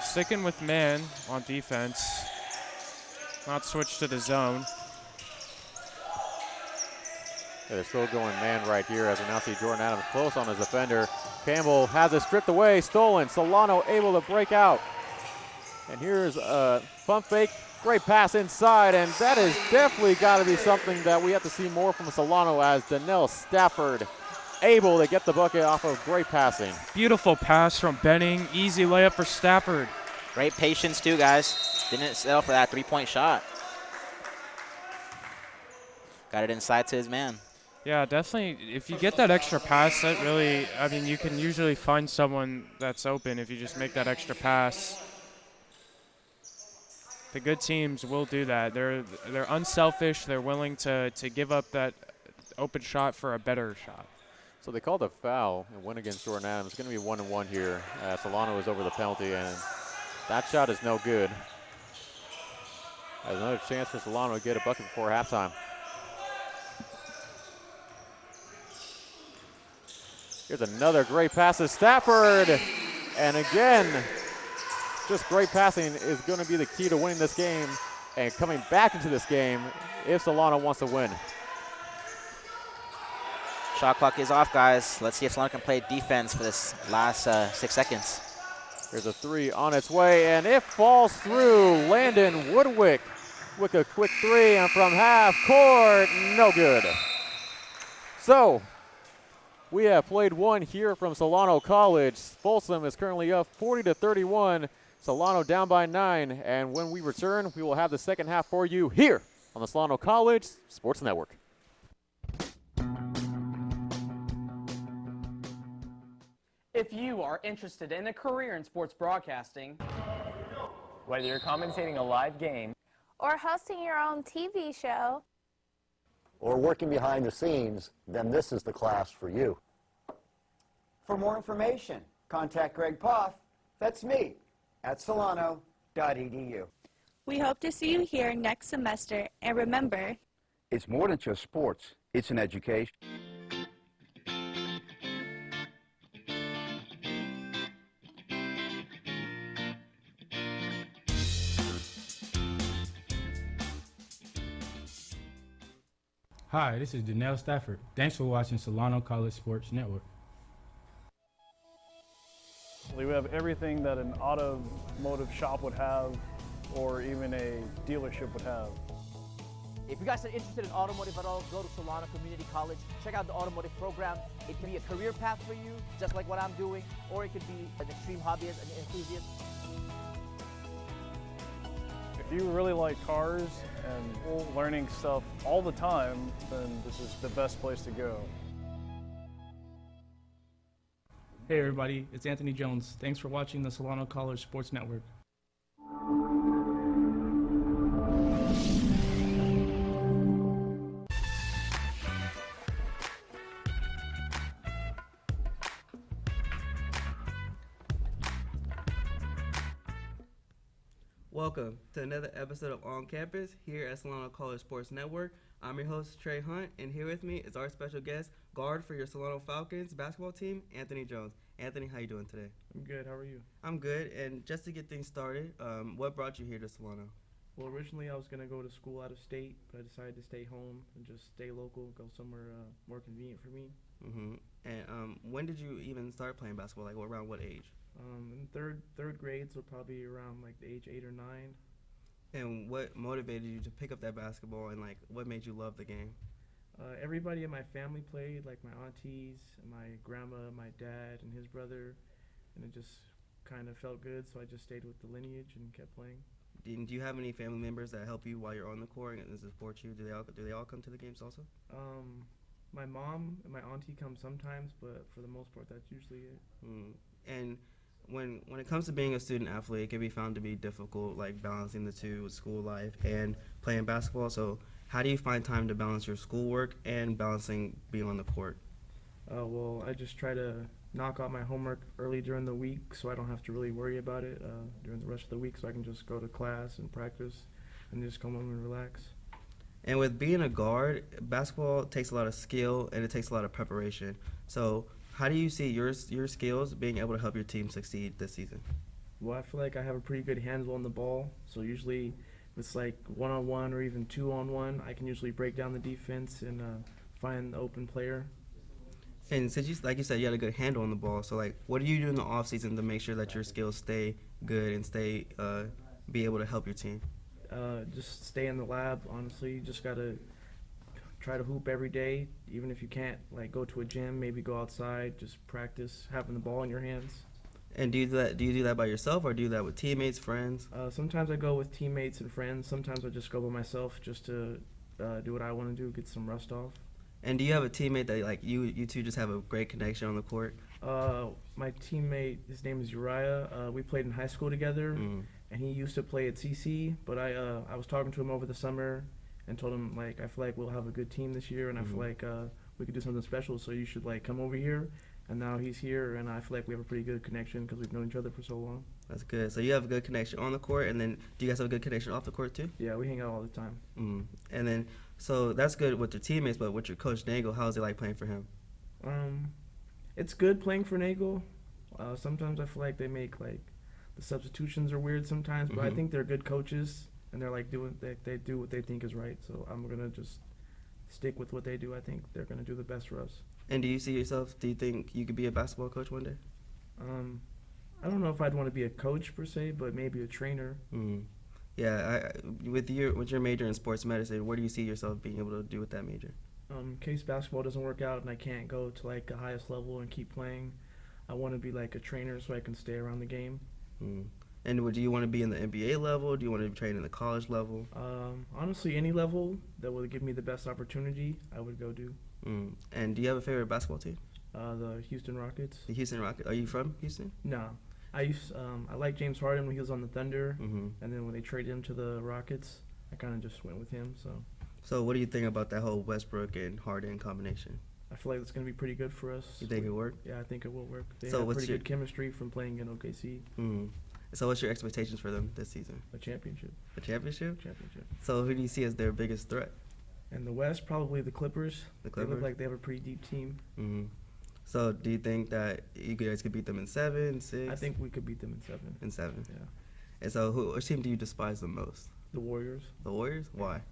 Sticking with man on defense. Not switch to the zone. Yeah, they're still going man right here as we now see Jordan Adams close on his defender. Campbell has it stripped away, stolen. Solano able to break out. And here's a pump fake. Great pass inside, and that is definitely got to be something that we have to see more from Solano as Donnell Stafford able to get the bucket off of great passing. Beautiful pass from Benning. Easy layup for Stafford. Great patience too, guys. Didn't settle for that three-point shot. Got it inside to his man. Yeah, definitely. If you get that extra pass, that really, I mean, you can usually find someone that's open if you just make that extra pass. The good teams will do that. They're unselfish. They're willing to give up that open shot for a better shot. So they called a foul and went against Jordan Adams. It's going to be 1-1 here. Solano is over the penalty, and that shot is no good. There's another chance for Solano to get a bucket before halftime. Here's another great pass to Stafford. And again, just great passing is going to be the key to winning this game and coming back into this game if Solano wants to win. Shot clock is off, guys. Let's see if Solano can play defense for this last 6 seconds. There's a three on its way, and it falls through. Landon Woodwick with a quick three, and from half court, no good. So, we have played one here from Solano College. Folsom is currently up 40-31. Solano down by 9, and when we return, we will have the second half for you here on the Solano College Sports Network. If you are interested in a career in sports broadcasting, whether you're commentating a live game or hosting your own TV show, or working behind the scenes, then this is the class for you. For more information, contact Greg Poff, that's me, at solano.edu. We hope to see you here next semester, and remember, it's more than just sports, it's an education. Hi, this is Janelle Stafford. Thanks for watching Solano College Sports Network. We have everything that an automotive shop would have or even a dealership would have. If you guys are interested in automotive at all, go to Solano Community College. Check out the automotive program. It can be a career path for you, just like what I'm doing, or it could be an extreme hobbyist, an enthusiast. If you really like cars and learning stuff all the time, then this is the best place to go. Hey everybody, it's Anthony Jones. Thanks for watching the Solano College Sports Network. Welcome to another episode of On Campus here at Solano College Sports Network. I'm your host, Trey Hunt, and here with me is our special guest, guard for your Solano Falcons basketball team, Anthony Jones. Anthony, how you doing today? I'm good, how are you? I'm good, and just to get things started, what brought you here to Solano? Well, originally I was going to go to school out of state, but I decided to stay home and just stay local, go somewhere more convenient for me. Mm-hmm. And when did you even start playing basketball? Like, around what age? In third grade, so probably around like the age 8 or 9. And what motivated you to pick up that basketball, and like what made you love the game? Everybody in my family played, like my aunties, my grandma, my dad, and his brother, and it just kind of felt good, so I just stayed with the lineage and kept playing. Do you have any family members that help you while you're on the court and support you? Do they all come to the games also? My mom and my auntie come sometimes, but for the most part, that's usually it. And when it comes to being a student athlete, it can be found to be difficult, like balancing the two with school life and playing basketball. So how do you find time to balance your schoolwork and balancing being on the court? Well, I just try to knock out my homework early during the week so I don't have to really worry about it during the rest of the week, so I can just go to class and practice and just come home and relax. And with being a guard, basketball takes a lot of skill and it takes a lot of preparation. So how do you see your skills being able to help your team succeed this season? Well, I feel like I have a pretty good handle on the ball, so usually if it's like one-on-one or even two-on-one, I can usually break down the defense and find the open player. And since like you said, you had a good handle on the ball, so like what do you do in the off season to make sure that your skills stay good and stay be able to help your team? Just stay in the lab, honestly. You just gotta try to hoop every day, even if you can't like go to a gym, maybe go outside, just practice having the ball in your hands. And do you do that by yourself or do you do that with teammates, friends? Sometimes I go with teammates and friends. Sometimes I just go by myself just to do what I want to do, get some rust off. And do you have a teammate that like you two just have a great connection on the court? My teammate, his name is Uriah. We played in high school together, and he used to play at CC. But I was talking to him over the summer and told him like I feel like we'll have a good team this year, and I feel like we could do something special. So you should like come over here. And now he's here, and I feel like we have a pretty good connection because we've known each other for so long. That's good. So you have a good connection on the court, and then do you guys have a good connection off the court too? Yeah, we hang out all the time. And then, so that's good with your teammates, but with your coach Nagel, how is it like playing for him? It's good playing for Nagel. Sometimes I feel like they make like the substitutions are weird sometimes, but I think they're good coaches, and they're like they do what they think is right. So I'm gonna just stick with what they do. I think they're gonna do the best for us. And do you see yourself, do you think you could be a basketball coach one day? I don't know if I'd want to be a coach per se, but maybe a trainer. Yeah, with your major in sports medicine, what do you see yourself being able to do with that major? In case basketball doesn't work out and I can't go to like the highest level and keep playing, I want to be like a trainer so I can stay around the game. And do you want to be in the NBA level? Do you want to train in the college level? Honestly, any level that will give me the best opportunity, I would go do. And do you have a favorite basketball team? The Houston Rockets. The Houston Rockets. Are you from Houston? No. I like James Harden when he was on the Thunder, and then when they traded him to the Rockets, I kind of just went with him. So what do you think about that whole Westbrook and Harden combination? I feel like it's going to be pretty good for us. You think it'll work? Yeah, I think it will work. They have pretty good chemistry from playing in OKC. So what's your expectations for them this season? A championship. A championship? Championship. So who do you see as their biggest threat? In the West, probably the Clippers. The Clippers? They look like they have a pretty deep team. So do you think that you guys could beat them in 7, 6? I think we could beat them in 7. In 7? Yeah. And so which team do you despise the most? The Warriors. The Warriors? Why?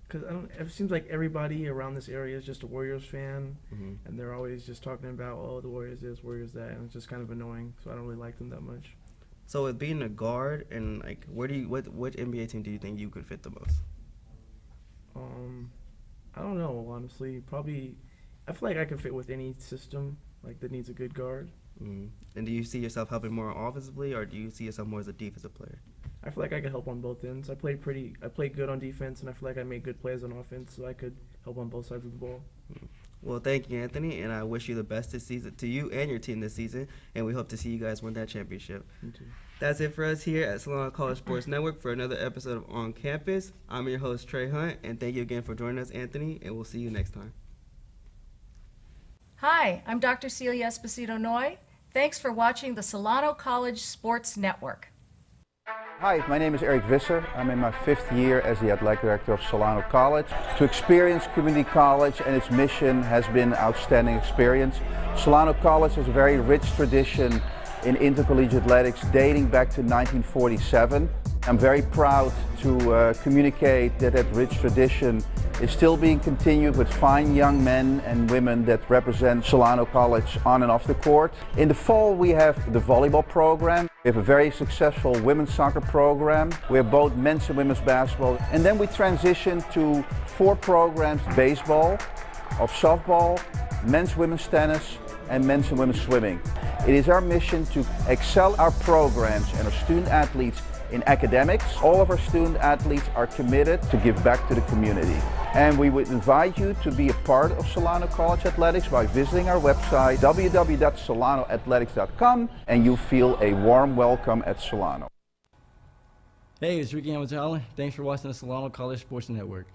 Because it seems like everybody around this area is just a Warriors fan, and they're always just talking about, oh, the Warriors this, Warriors that, and it's just kind of annoying, so I don't really like them that much. So with being a guard, and like, what NBA team do you think you could fit the most? I don't know, honestly. Probably, I feel like I could fit with any system like that needs a good guard. And do you see yourself helping more offensively, or do you see yourself more as a defensive player? I feel like I could help on both ends. I played good on defense, and I feel like I made good plays on offense, so I could help on both sides of the ball. Well, thank you, Anthony, and I wish you the best this season, to you and your team this season, and we hope to see you guys win that championship. Me too. That's it for us here at Solano College Sports Network for another episode of On Campus. I'm your host, Trey Hunt, and thank you again for joining us, Anthony, and we'll see you next time. Hi, I'm Dr. Celia Esposito-Noy. Thanks for watching the Solano College Sports Network. Hi, my name is Eric Visser. I'm in my 5th year as the athletic director of Solano College. To experience community college and its mission has been an outstanding experience. Solano College has a very rich tradition in intercollegiate athletics dating back to 1947. I'm very proud to communicate that rich tradition is still being continued with fine young men and women that represent Solano College on and off the court. In the fall we have the volleyball program. We have a very successful women's soccer program. We have both men's and women's basketball. And then we transition to 4 programs: baseball, of softball, men's women's tennis, and men's and women's swimming. It is our mission to excel our programs and our student athletes in academics. All of our student athletes are committed to give back to the community. And we would invite you to be a part of Solano College Athletics by visiting our website, www.solanoathletics.com, and you feel a warm welcome at Solano. Hey, it's Ricky Amatala. Thanks for watching the Solano College Sports Network.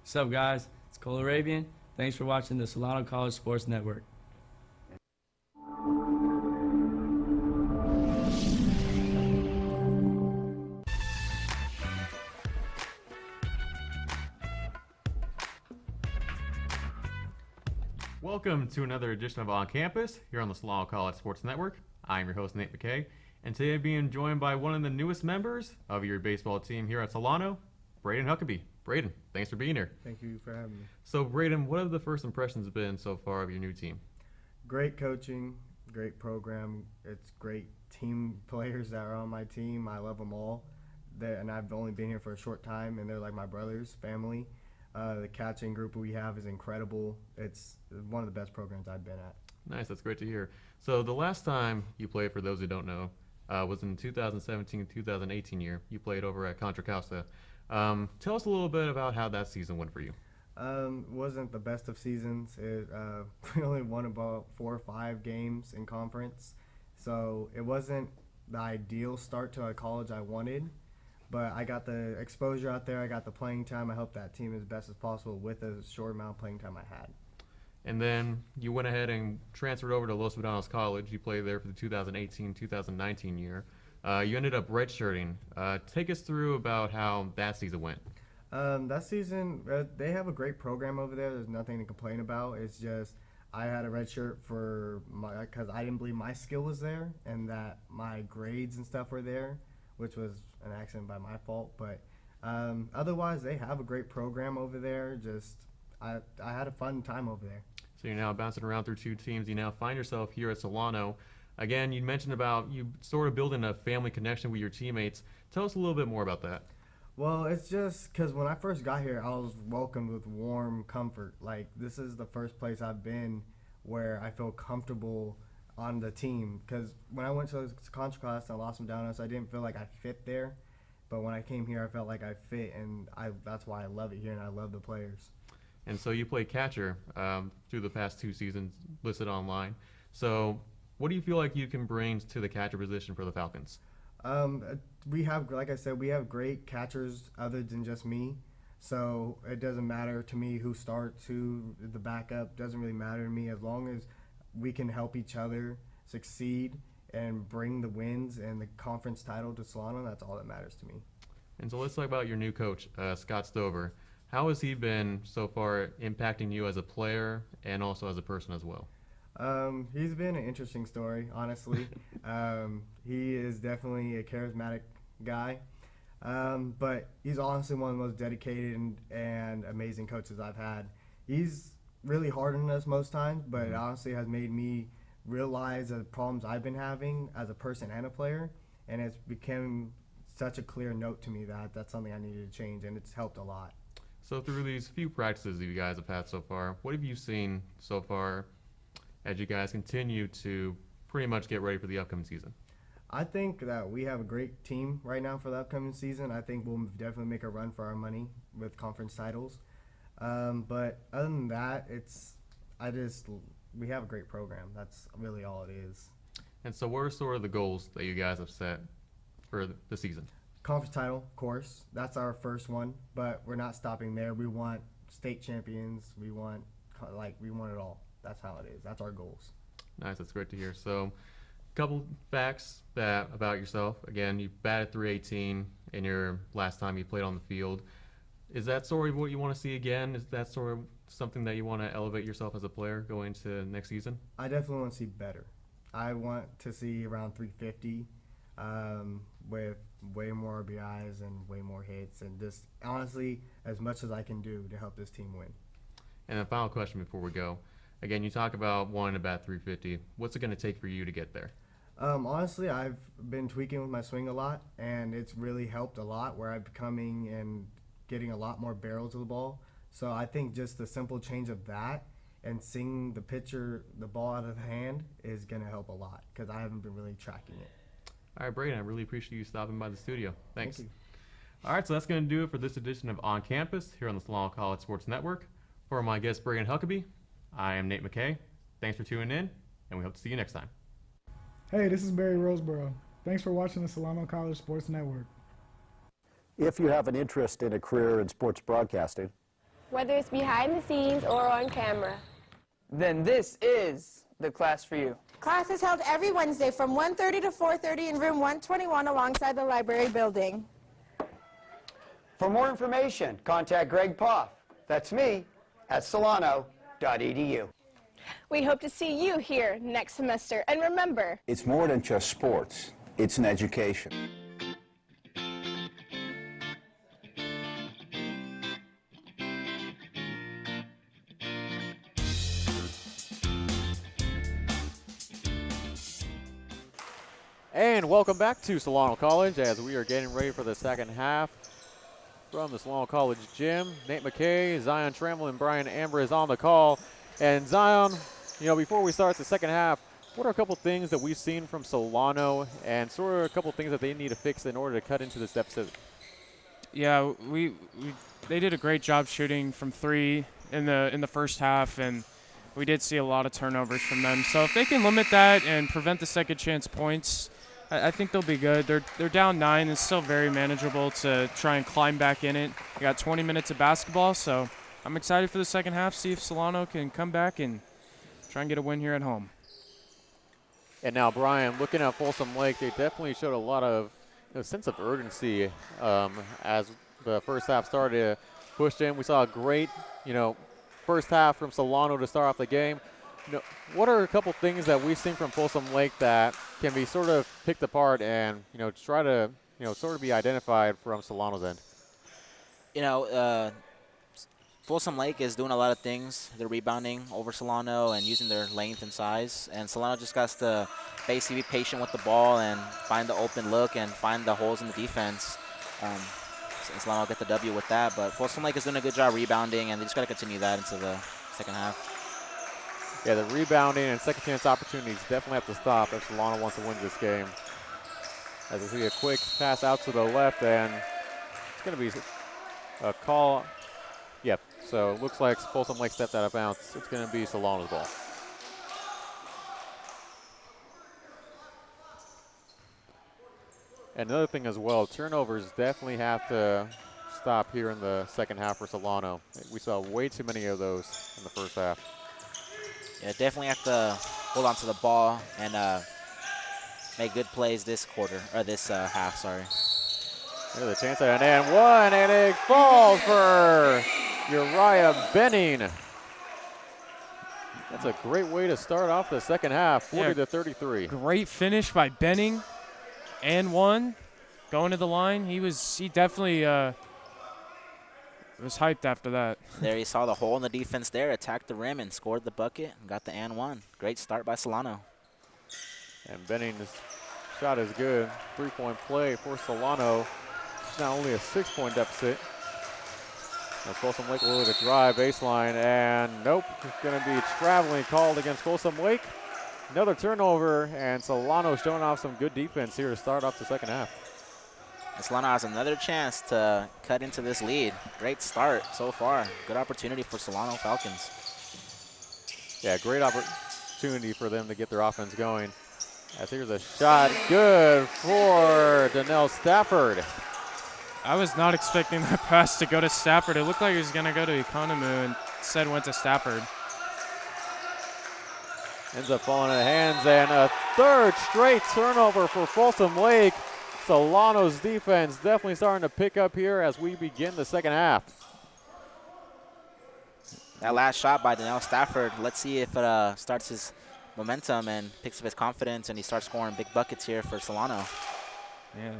What's up, guys? It's Cole Arabian. Thanks for watching the Solano College Sports Network. Welcome to another edition of On Campus here on the Solano College Sports Network. I'm your host, Nate McKay, and today I'm being joined by one of the newest members of your baseball team here at Solano, Braden Huckabee. Braden, thanks for being here. Thank you for having me. So, Braden, what have the first impressions been so far of your new team? Great coaching, great program. It's great team players that are on my team. I love them all. And I've only been here for a short time, and they're like my brothers, family. The catching group we have is incredible. It's one of the best programs I've been at. Nice, that's great to hear. So the last time you played, for those who don't know, was in 2017-2018 year. You played over at Contra Costa. Tell us a little bit about how that season went for you. Wasn't the best of seasons. We only won about 4 or 5 games in conference, so it wasn't the ideal start to a college I wanted. But I got the exposure out there. I got the playing time. I helped that team as best as possible with the short amount of playing time I had. And then you went ahead and transferred over to Los Medanos College. You played there for the 2018-2019 year. You ended up redshirting. Take us through about how that season went. That season, they have a great program over there. There's nothing to complain about. It's just I had a red shirt because I didn't believe my skill was there and that my grades and stuff were there, which was an accident by my fault. But otherwise, they have a great program over there. I had a fun time over there. So you're now bouncing around through 2 teams. You now find yourself here at Solano. Again, you mentioned about you sort of building a family connection with your teammates. Tell us a little bit more about that. Well, it's just because when I first got here, I was welcomed with warm comfort. Like, this is the first place I've been where I feel comfortable on the team. Because when I went to Contra Costa and Los Medanos, I didn't feel like I fit there. But when I came here, I felt like I fit, and that's why I love it here, and I love the players. And so you played catcher through the past 2 seasons listed online. So what do you feel like you can bring to the catcher position for the Falcons? We have, like I said, we have great catchers other than just me. So it doesn't matter to me who starts, who the backup, doesn't really matter to me as long as we can help each other succeed and bring the wins and the conference title to Solano. That's all that matters to me. And so let's talk about your new coach, Scott Stover. How has he been so far impacting you as a player and also as a person as well? He's been an interesting story, honestly. He is definitely a charismatic guy, but he's honestly one of the most dedicated and amazing coaches I've had. He's really hard on us most times, but it honestly has made me realize the problems I've been having as a person and a player, and it's become such a clear note to me that that's something I needed to change, and it's helped a lot. So through these few practices that you guys have had so far, what have you seen so far as you guys continue to pretty much get ready for the upcoming season? I think that we have a great team right now for the upcoming season. I think we'll definitely make a run for our money with conference titles. But other than that, we have a great program. That's really all it is. And so what are sort of the goals that you guys have set for the season? Conference title, of course. That's our first one, but we're not stopping there. We want state champions. We want it all. That's how it is. That's our goals. Nice. That's great to hear. So a couple facts about yourself. Again, you batted .318 in your last time you played on the field. Is that sort of what you want to see again? Is that sort of something that you want to elevate yourself as a player going into next season? I definitely want to see better. I want to see around 350 with way more RBIs and way more hits, and just honestly as much as I can do to help this team win. And a final question before we go. Again, you talk about wanting to bat .350. What's it going to take for you to get there? Honestly, I've been tweaking with my swing a lot, and it's really helped a lot where I'm becoming and getting a lot more barrels of the ball. So I think just the simple change of that and seeing the ball out of the hand is going to help a lot because I haven't been really tracking it. All right, Braden, I really appreciate you stopping by the studio. Thanks. Thank you. All right, so that's going to do it for this edition of On Campus here on the Solano College Sports Network. For my guest, Braden Huckabee, I am Nate McKay. Thanks for tuning in, and we hope to see you next time. Hey, this is Barry Roseborough. Thanks for watching the Solano College Sports Network. If you have an interest in a career in sports broadcasting, whether it's behind the scenes or on camera, then this is the class for you. Class is held every Wednesday from 1:30 to 4:30 in room 121 alongside the library building. For more information, contact Greg Poff. That's me at solano.edu. We hope to see you here next semester. And remember, It's more than just sports. It's an education. And welcome back to Solano College as we are getting ready for the second half. From the Solano College gym, Nate McKay, Zion Trammell, and Brian Amber is on the call. And Zion, before we start the second half, what are a couple things that we've seen from Solano and sort of a couple things that they need to fix in order to cut into this deficit? Yeah, they did a great job shooting from 3 in the first half, and we did see a lot of turnovers from them. So if they can limit that and prevent the second chance points, I think they'll be good. They're down 9. It's still very manageable to try and climb back in it. They got 20 minutes of basketball, so I'm excited for the second half, see if Solano can come back and try and get a win here at home. And now, Brian, looking at Folsom Lake, they definitely showed a lot of sense of urgency as the first half started to push in. We saw a great, first half from Solano to start off the game. What are a couple things that we've seen from Folsom Lake that can be sort of picked apart and, try to, sort of be identified from Solano's end? Folsom Lake is doing a lot of things. They're rebounding over Solano and using their length and size. And Solano just got to basically be patient with the ball and find the open look and find the holes in the defense. Solano will get the W with that. But Folsom Lake is doing a good job rebounding, and they just got to continue that into the second half. Yeah, the rebounding and second chance opportunities definitely have to stop if Solano wants to win this game. As we see a quick pass out to the left, and it's going to be a call. Yep, so it looks like Folsom Lake stepped out of bounds. It's going to be Solano's ball. Another thing as well, turnovers definitely have to stop here in the second half for Solano. We saw way too many of those in the first half. Yeah, definitely have to hold on to the ball and make good plays this quarter, or this half, sorry. There's a chance at an and one, and it falls for Uriah Benning. That's a great way to start off the second half, 40-33. Great finish by Benning, and 1, going to the line. He definitely was hyped after that. There you saw the hole in the defense there, attacked the rim and scored the bucket and got the and 1. Great start by Solano. And Benning's shot is good. 3-point play for Solano. It's now only a 6-point deficit. As Folsom Lake will to drive baseline, and nope, it's going to be traveling called against Folsom Lake. Another turnover, and Solano showing off some good defense here to start off the second half. And Solano has another chance to cut into this lead. Great start so far. Good opportunity for Solano Falcons. Yeah, great opportunity for them to get their offense going. As here's a shot, good for Donnell Stafford. I was not expecting that pass to go to Stafford. It looked like he was going to go to Economu and instead went to Stafford. Ends up falling in the hands, and a third straight turnover for Folsom Lake. Solano's defense definitely starting to pick up here as we begin the second half. That last shot by Donnell Stafford, let's see if it starts his momentum and picks up his confidence and he starts scoring big buckets here for Solano. Yeah.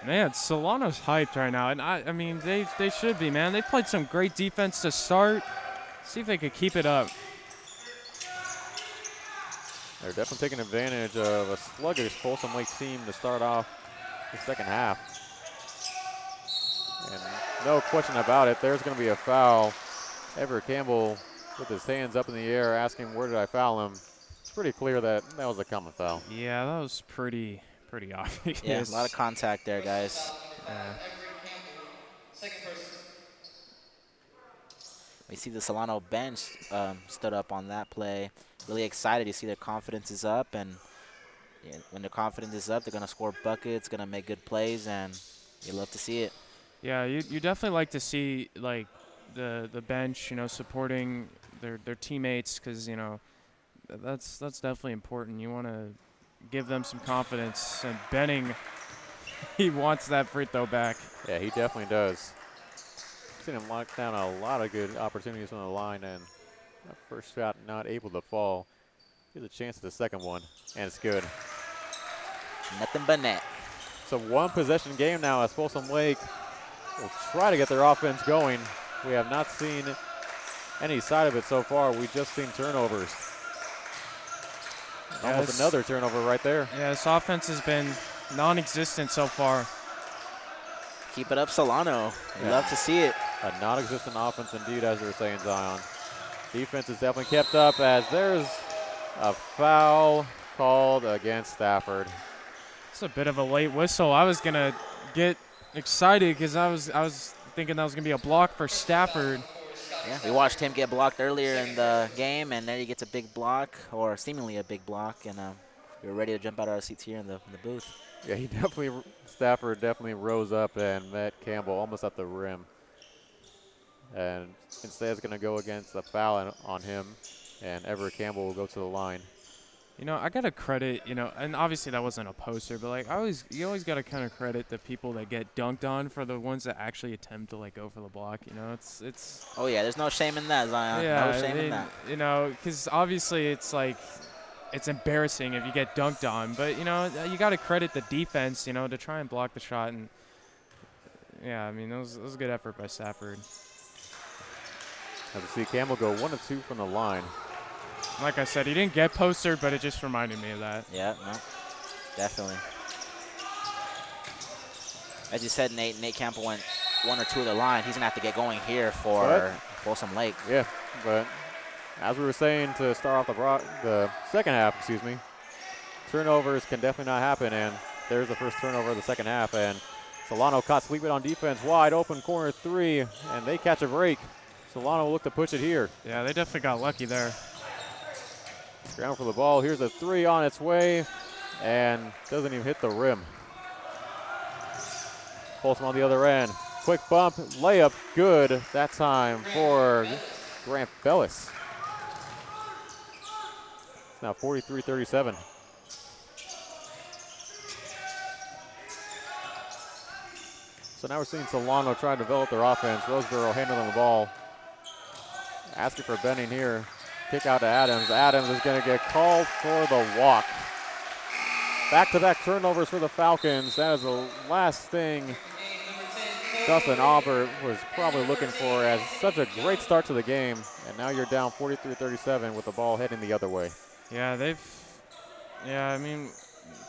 Man, Solano's hyped right now, and I mean, they should be, man. They played some great defense to start. See if they could keep it up. They're definitely taking advantage of a sluggish Folsom Lake team to start off the second half. And no question about it, there's going to be a foul. Everett Campbell with his hands up in the air asking, where did I foul him? It's pretty clear that was a common foul. Yeah, that was pretty obvious. Yeah, a lot of contact there, guys. We see the Solano bench stood up on that play. Really excited. You see their confidence is up, and when their confidence is up, they're going to score buckets, going to make good plays, and you love to see it. Yeah, you definitely like to see like the bench, supporting their teammates, because that's definitely important. You want to give them some confidence, and Benning, he wants that free throw back. Yeah, he definitely does. Seen him lock down a lot of good opportunities on the line, and that first shot not able to fall. Here's a chance at the second one, and it's good. Nothing but net. It's a one-possession game now as Folsom Lake will try to get their offense going. We have not seen any side of it so far. We've just seen turnovers. Almost another turnover right there. Yeah, this offense has been non-existent so far. Keep it up, Solano. We love to see it. A non-existent offense indeed, as you're saying, Zion. Defense is definitely kept up as there's a foul called against Stafford. It's a bit of a late whistle. I was gonna get excited because I was thinking that was gonna be a block for Stafford. Yeah, we watched him get blocked earlier in the game, and then he gets a big block, or seemingly a big block, and we were ready to jump out of our seats here in the booth. Yeah, Stafford definitely rose up and met Campbell almost at the rim. And instead it's going to go against the foul on him, and Everett Campbell will go to the line. You know, I got to credit, you know, and obviously that wasn't a poster, but, like, you always got to kind of credit the people that get dunked on for the ones that actually attempt to, like, go for the block, you know. It's Oh, yeah, there's no shame in that, Zion. yeah, No shame in that. You know, because obviously it's, like, it's embarrassing if you get dunked on, but, you know, you got to credit the defense, you know, to try and block the shot. And, yeah, I mean, it was a good effort by Stafford. As we see Campbell go 1 of 2 from the line. Like I said, he didn't get postered, but it just reminded me of that. Yeah, no, definitely. As you said, Nate Campbell went 1 or 2 of the line. He's going to have to get going here for Folsom Lake. Yeah, but as we were saying to start off the second half, turnovers can definitely not happen, and there's the first turnover of the second half, and Solano caught sleeping on defense, wide open corner 3, and they catch a break. Solano will look to push it here. Yeah, they definitely got lucky there. Scramble for the ball. Here's a 3 on its way, and doesn't even hit the rim. Folsom on the other end. Quick bump, layup, good that time for Grant Bellis. It's now 43-37. So now we're seeing Solano try to develop their offense. Roseboro handling the ball. Asking for Benning here. Kick out to Adams. Adams is going to get called for the walk. Back-to-back turnovers for the Falcons. That is the last thing Dustin Aubert was probably looking for, as such a great start to the game. And now you're down 43-37 with the ball heading the other way. Yeah, I mean,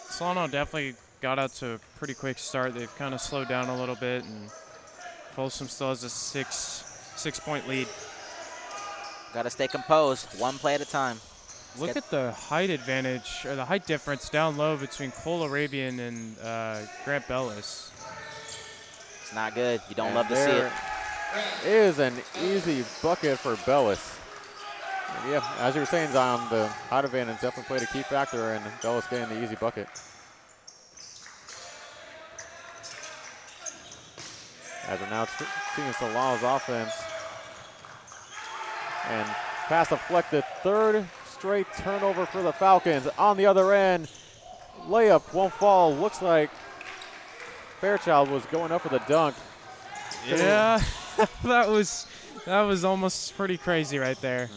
Solano definitely got out to a pretty quick start. They've kind of slowed down a little bit, and Folsom still has a six-point lead. Got to stay composed, one play at a time. Look at the height advantage, or the height difference down low between Cole Arabian and Grant Bellis. It's not good. You don't love to see it. Is an easy bucket for Bellis. And yeah, as you were saying, Zion, the height advantage definitely played a key factor in Bellis getting the easy bucket. As we're now seeing Solano's offense. And pass deflected, third straight turnover for the Falcons. On the other end, layup won't fall. Looks like Fairchild was going up for the dunk. Yeah, that was almost pretty crazy right there.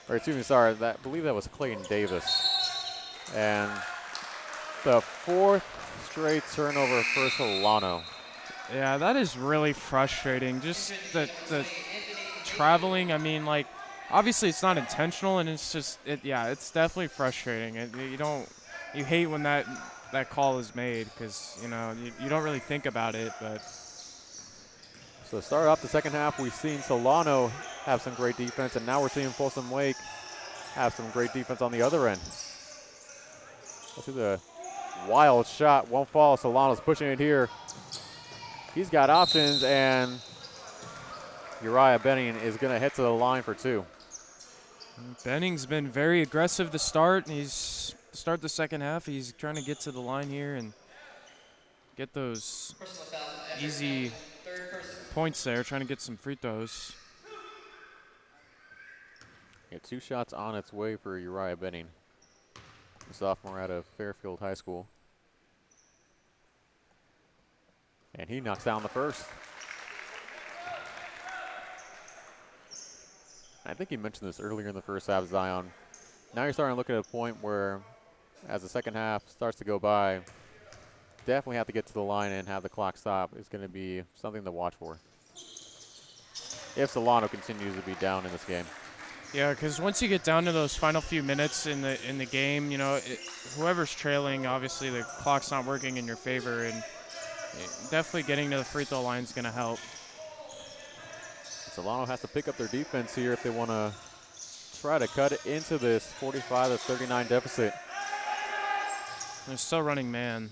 Or excuse me, sorry, I believe that was Clayton Davis. And the 4th straight turnover for Solano. Yeah, that is really frustrating. Just the traveling, I mean, like, obviously it's not intentional, and it's just, it's definitely frustrating. You hate when that call is made, because, you know, you don't really think about it, but. So to start off the second half, we've seen Solano have some great defense, and now we're seeing Folsom Lake have some great defense on the other end. Let's see, the wild shot won't fall. Solano's pushing it here. He's got options, and Uriah Benning is going to head to the line for 2. Benning's been very aggressive to start. Start the second half. He's trying to get to the line here and get those easy points there, trying to get some free throws. Yeah, 2 shots on its way for Uriah Benning, a sophomore out of Fairfield High School. And he knocks down the first. I think you mentioned this earlier in the first half, Zion. Now you're starting to look at a point where, as the second half starts to go by, definitely have to get to the line and have the clock stop. Is going to be something to watch for if Solano continues to be down in this game. Yeah, because once you get down to those final few minutes in the game, you know, whoever's trailing, obviously the clock's not working in your favor, and definitely getting to the free throw line is going to help. Solano has to pick up their defense here if they want to try to cut it into this 45-39 deficit. They're still running man.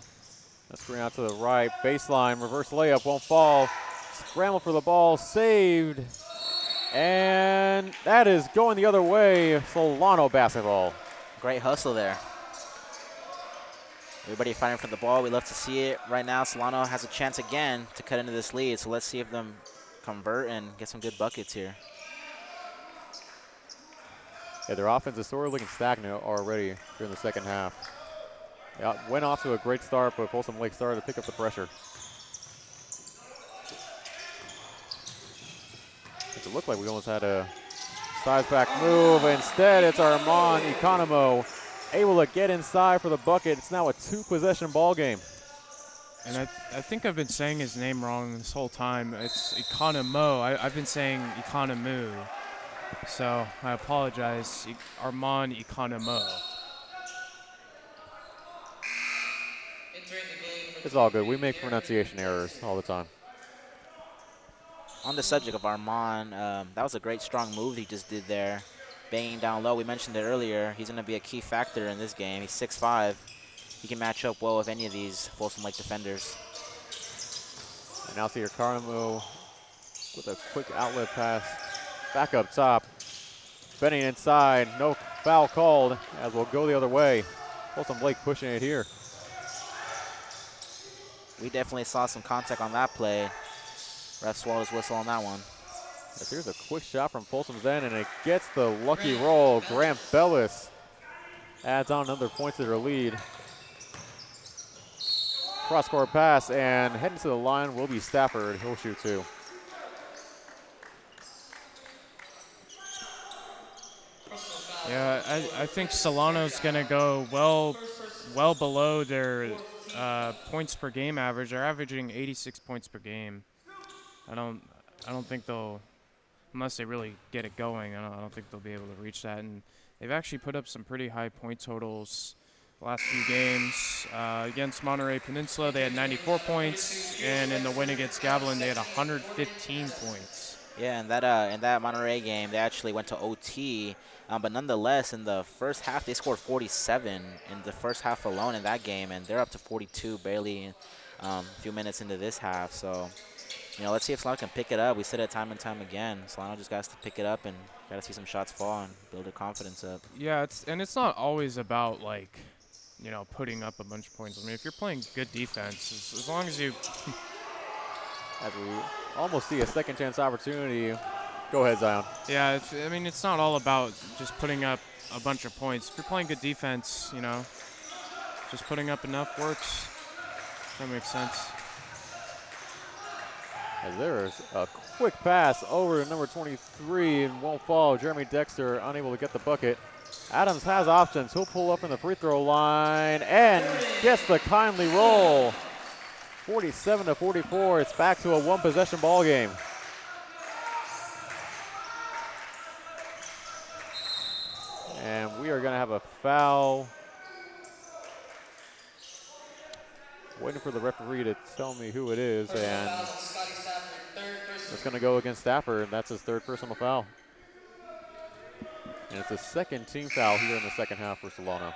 Let's bring out to the right. Baseline, reverse layup, won't fall. Scramble for the ball, saved. And that is going the other way. Solano basketball. Great hustle there. Everybody fighting for the ball. We love to see it. Right now, Solano has a chance again to cut into this lead. So let's see if them convert and get some good buckets here. Yeah, their offense is sort of looking stagnant already during the second half. Yeah, went off to a great start, but Folsom Lake started to pick up the pressure. It looked like we almost had a size back move. Instead, it's Armand Economo able to get inside for the bucket. It's now a 2-possession ball game. And I think I've been saying his name wrong this whole time. It's Economo. I've been saying Economu. So I apologize, Armand Economo. It's all good. We make pronunciation errors all the time. On the subject of Armand, that was a great strong move he just did there. Banging down low. We mentioned it earlier. He's going to be a key factor in this game. He's 6'5". He can match up well with any of these Folsom Lake defenders. And now see Economo with a quick outlet pass back up top. Bending inside. No foul called as we'll go the other way. Folsom Lake pushing it here. We definitely saw some contact on that play. Ref swallowed his whistle on that one. Yes, here's a quick shot from Folsom's end, and it gets the lucky roll. Grant Bellis adds on another point to their lead. Cross-court pass, and heading to the line will be Stafford. He'll shoot two. Yeah, I think Solano's going to go well below their points per game average. They're averaging 86 points per game. I don't think they'll, unless they really get it going, I don't think they'll be able to reach that. And they've actually put up some pretty high point totals the last few games. Against Monterey Peninsula, they had 94 points, and in the win against Gavilan, they had 115 points. Yeah, and that Monterey game, they actually went to OT. But nonetheless, in the first half, they scored 47 in the first half alone in that game, and they're up to 42 barely a few minutes into this half. So, you know, let's see if Solano can pick it up. We said it time and time again. Solano just got to pick it up and got to see some shots fall and build their confidence up. Yeah, it's not always about, like, you know, putting up a bunch of points. I mean, if you're playing good defense, as long as you... As we almost see a second chance opportunity. Go ahead, Zion. Yeah, I mean, it's not all about just putting up a bunch of points. If you're playing good defense, you know, just putting up enough works. That makes sense. As there's a quick pass over to number 23 and won't fall. Jeremy Dexter unable to get the bucket. Adams has options. He'll pull up from the free throw line and gets the kindly roll. 47-44. It's back to a one-possession ball game. And we are going to have a foul. Waiting for the referee to tell me who it is, and it's going to go against Stafford, and that's his third personal foul. And it's the second team foul here in the second half for Solano.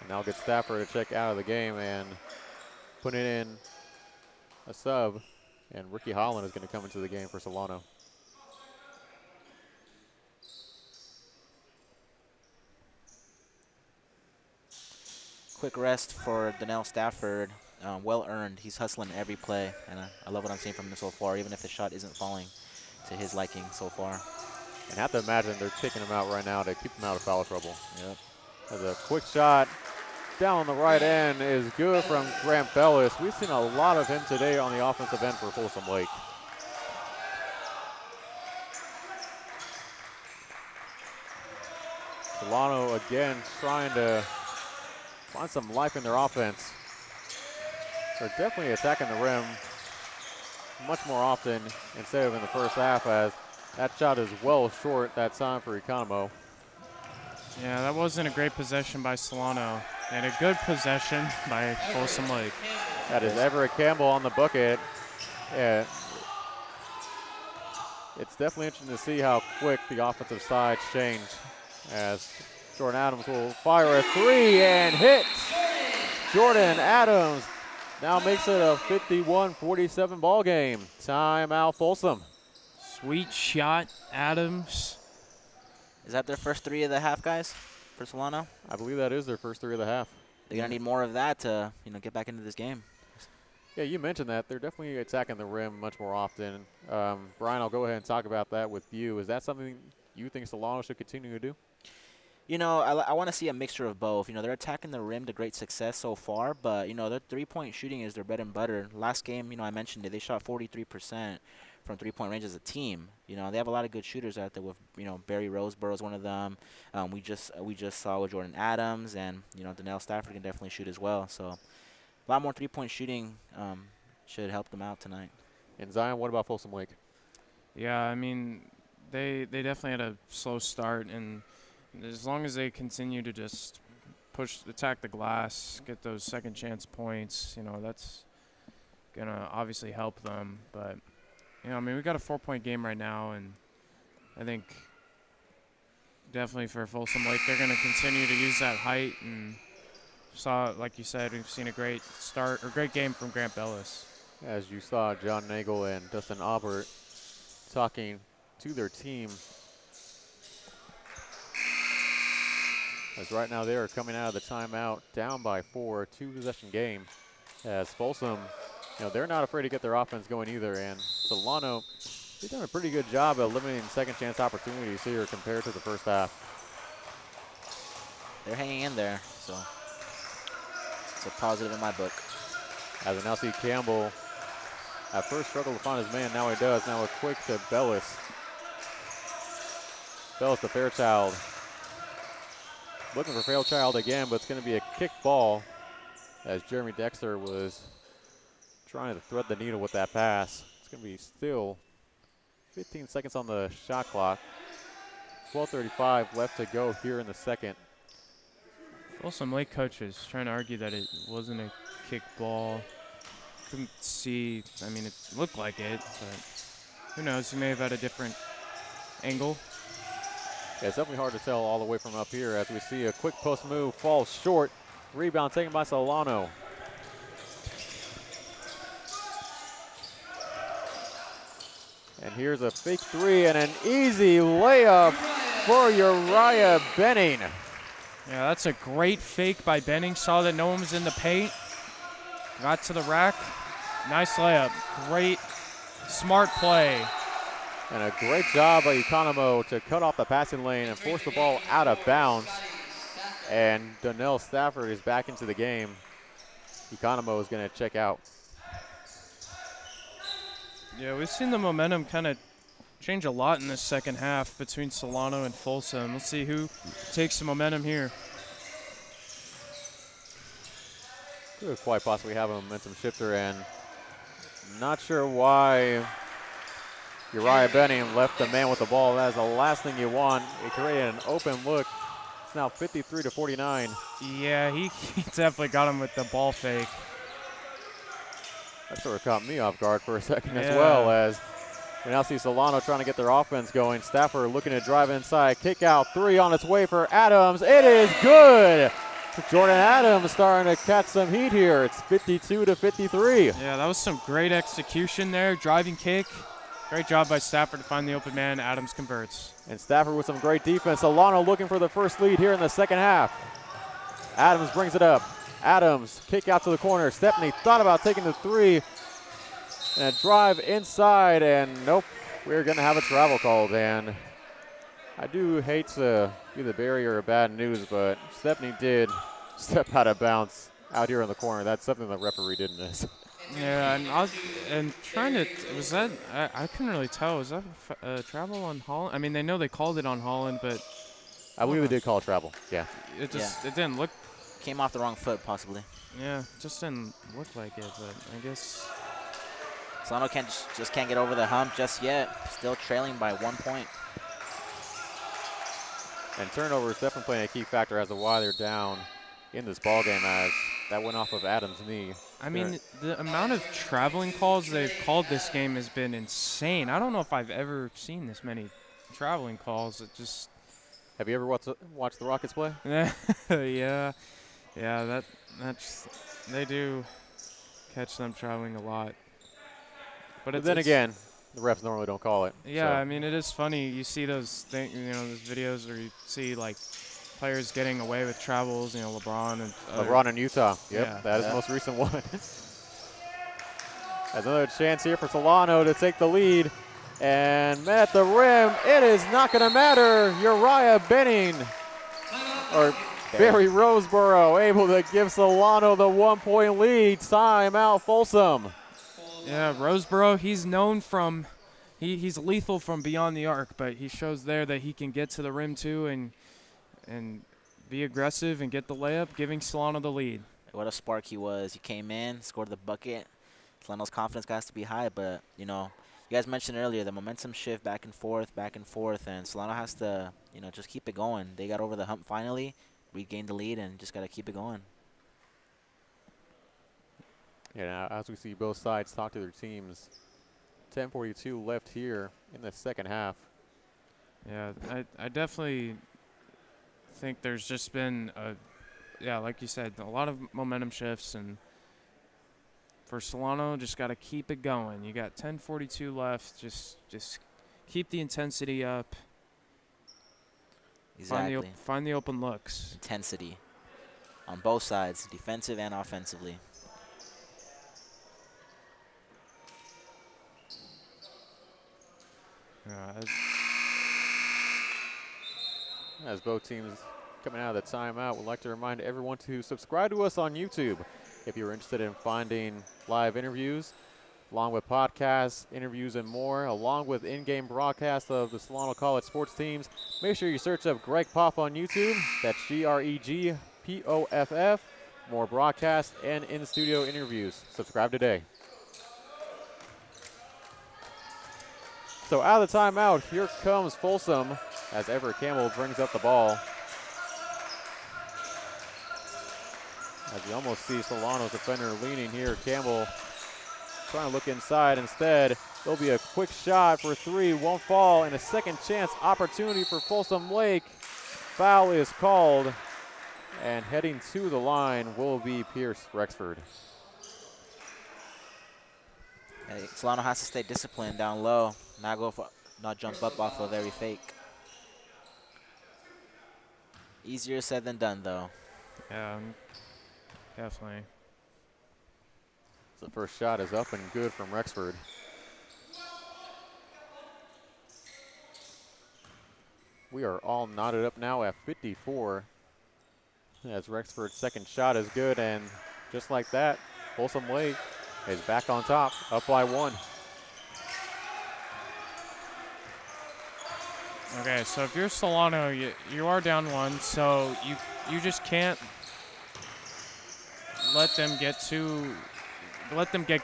And now get Stafford to check out of the game and put it in a sub, and Ricky Holland is going to come into the game for Solano. Quick rest for Donnell Stafford. Well earned. He's hustling every play, and I love what I'm seeing from him so far, even if the shot isn't falling to his liking so far. And have to imagine they're taking him out right now to keep him out of foul trouble. Yep. As a quick shot down on the right end is good from Grant Bellis. We've seen a lot of him today on the offensive end for Folsom Lake. Solano again trying to find some life in their offense. They're definitely attacking the rim much more often instead of in the first half, as that shot is well short that time for Economo. Yeah, that wasn't a great possession by Solano, and a good possession by Folsom Lake. That is Everett Campbell on the bucket. Yeah. It's definitely interesting to see how quick the offensive sides change as Jordan Adams will fire a three and hit. Jordan Adams now makes it a 51-47 ball game. Timeout Folsom. Sweet shot, Adams. Is that their first three of the half, guys, for Solano? I believe that is their first three of the half. They're going to need more of that to, get back into this game. Yeah, you mentioned that. They're definitely attacking the rim much more often. Brian, I'll go ahead and talk about that with you. Is that something you think Solano should continue to do? I want to see a mixture of both. They're attacking the rim to great success so far, but, their three-point shooting is their bread and butter. Last game, I mentioned it. They shot 43% from three-point range as a team. They have a lot of good shooters out there with, Barry Roseborough is one of them. We just saw with Jordan Adams, and, Donnell Stafford can definitely shoot as well. So a lot more three-point shooting should help them out tonight. And Zion, what about Folsom Lake? Yeah, I mean, they definitely had a slow start, and as long as they continue to just attack the glass, get those second chance points, that's going to obviously help them. But, we got a 4-point game right now, and I think definitely for Folsom Lake, they're going to continue to use that height. And like you said, we've seen a great game from Grant Bellis. As you saw, John Nagel and Dustin Aubert talking to their team. As right now they are coming out of the timeout down by 4, 2-possession game. As Folsom, they're not afraid to get their offense going either. And Solano, they've done a pretty good job of limiting second chance opportunities here compared to the first half. They're hanging in there, so it's a positive in my book. As we now see Campbell at first struggled to find his man, now he does. Now a quick to Bellis. Bellis to Fairchild. Looking for Fairchild again, but it's going to be a kick ball as Jeremy Dexter was trying to thread the needle with that pass. It's going to be still 15 seconds on the shot clock. 12:35 left to go here in the second. Folsom Lake coaches trying to argue that it wasn't a kick ball. Couldn't see, it looked like it, but who knows, he may have had a different angle. Yeah, it's definitely hard to tell all the way from up here as we see a quick post move falls short. Rebound taken by Solano. And here's a fake three and an easy layup for Uriah Benning. Yeah, that's a great fake by Benning. Saw that no one was in the paint. Got to the rack. Nice layup. Great, smart play. And a great job by Economo to cut off the passing lane and force the ball out of bounds. And Donnell Stafford is back into the game. Economo is going to check out. Yeah, we've seen the momentum kind of change a lot in this second half between Solano and Folsom. Let's see who takes the momentum here. Could quite possibly have a momentum shifter, and not sure why Uriah Benning left the man with the ball. That is the last thing you want. It created an open look. It's now 53-49. Yeah, he definitely got him with the ball fake. That sort of caught me off guard for a second as well, as we now see Solano trying to get their offense going. Stafford looking to drive inside. Kick out three on its way for Adams. It is good. Jordan Adams starting to catch some heat here. It's 52-53. Yeah, that was some great execution there. Driving kick. Great job by Stafford to find the open man. Adams converts. And Stafford with some great defense. Solano looking for the first lead here in the second half. Adams brings it up. Adams, kick out to the corner. Stepney thought about taking the three. And a drive inside, and nope, we're going to have a travel called. And I do hate to be the bearer of bad news, but Stepney did step out of bounds out here in the corner. That's something the referee didn't miss. Yeah, and trying to, was that, I couldn't really tell. Was that travel on Holland? I mean, they know they called it on Holland, but. I believe they did call travel, yeah. It just, it didn't look. Came off the wrong foot, possibly. Yeah, just didn't look like it, but I guess. Solano just can't get over the hump just yet. Still trailing by 1 point. And turnover is definitely playing a key factor as to why they're down in this ballgame, as That went off of Adams' knee. I mean, the amount of traveling calls they've called this game has been insane. I don't know if I've ever seen this many traveling calls. It just. Have you ever watched the Rockets play? Yeah, that's they do catch them traveling a lot. But then again, the refs normally don't call it. Yeah, so. I mean, it is funny. You see those those videos where you see like players getting away with travels. LeBron and LeBron in Utah. Yep, yeah. that is the most recent one. There's another chance here for Solano to take the lead. And at the rim, it is not going to matter. Uriah Benning, or Barry Roseboro, able to give Solano the 1-point lead. Timeout, Folsom. Yeah, Roseboro, he's known from, he's lethal from beyond the arc, but he shows there that he can get to the rim too and be aggressive and get the layup, giving Solano the lead. What a spark he was. He came in, scored the bucket. Solano's confidence has to be high, but, you guys mentioned earlier the momentum shift back and forth, and Solano has to, just keep it going. They got over the hump finally, regained the lead, and just got to keep it going. Yeah, as we see both sides talk to their teams, 10:42 left here in the second half. Yeah, I definitely think there's just been, like you said, a lot of momentum shifts, and for Solano, just got to keep it going. You got 10:42 left. Just keep the intensity up. Exactly. Find the open looks. Intensity on both sides, defensive and offensively. As both teams coming out of the timeout, we'd like to remind everyone to subscribe to us on YouTube if you're interested in finding live interviews, along with podcasts, interviews, and more, along with in-game broadcasts of the Solano College sports teams. Make sure you search up Greg Poff on YouTube. That's GREGPOFF. More broadcasts and in-studio interviews. Subscribe today. So out of the timeout, here comes Folsom as Everett Campbell brings up the ball. As you almost see Solano's defender leaning here, Campbell trying to look inside. Instead, there'll be a quick shot for three, won't fall, and a second chance opportunity for Folsom Lake. Foul is called, and heading to the line will be Pierce Rexford. Hey, Solano has to stay disciplined down low, not jump up off of every fake. Easier said than done, though. Yeah, definitely. So the first shot is up and good from Rexford. We are all knotted up now at 54. As Rexford's second shot is good, and just like that, Folsom Lake is back on top, up by one. Okay, so if you're Solano, you are down one, so you just can't let them get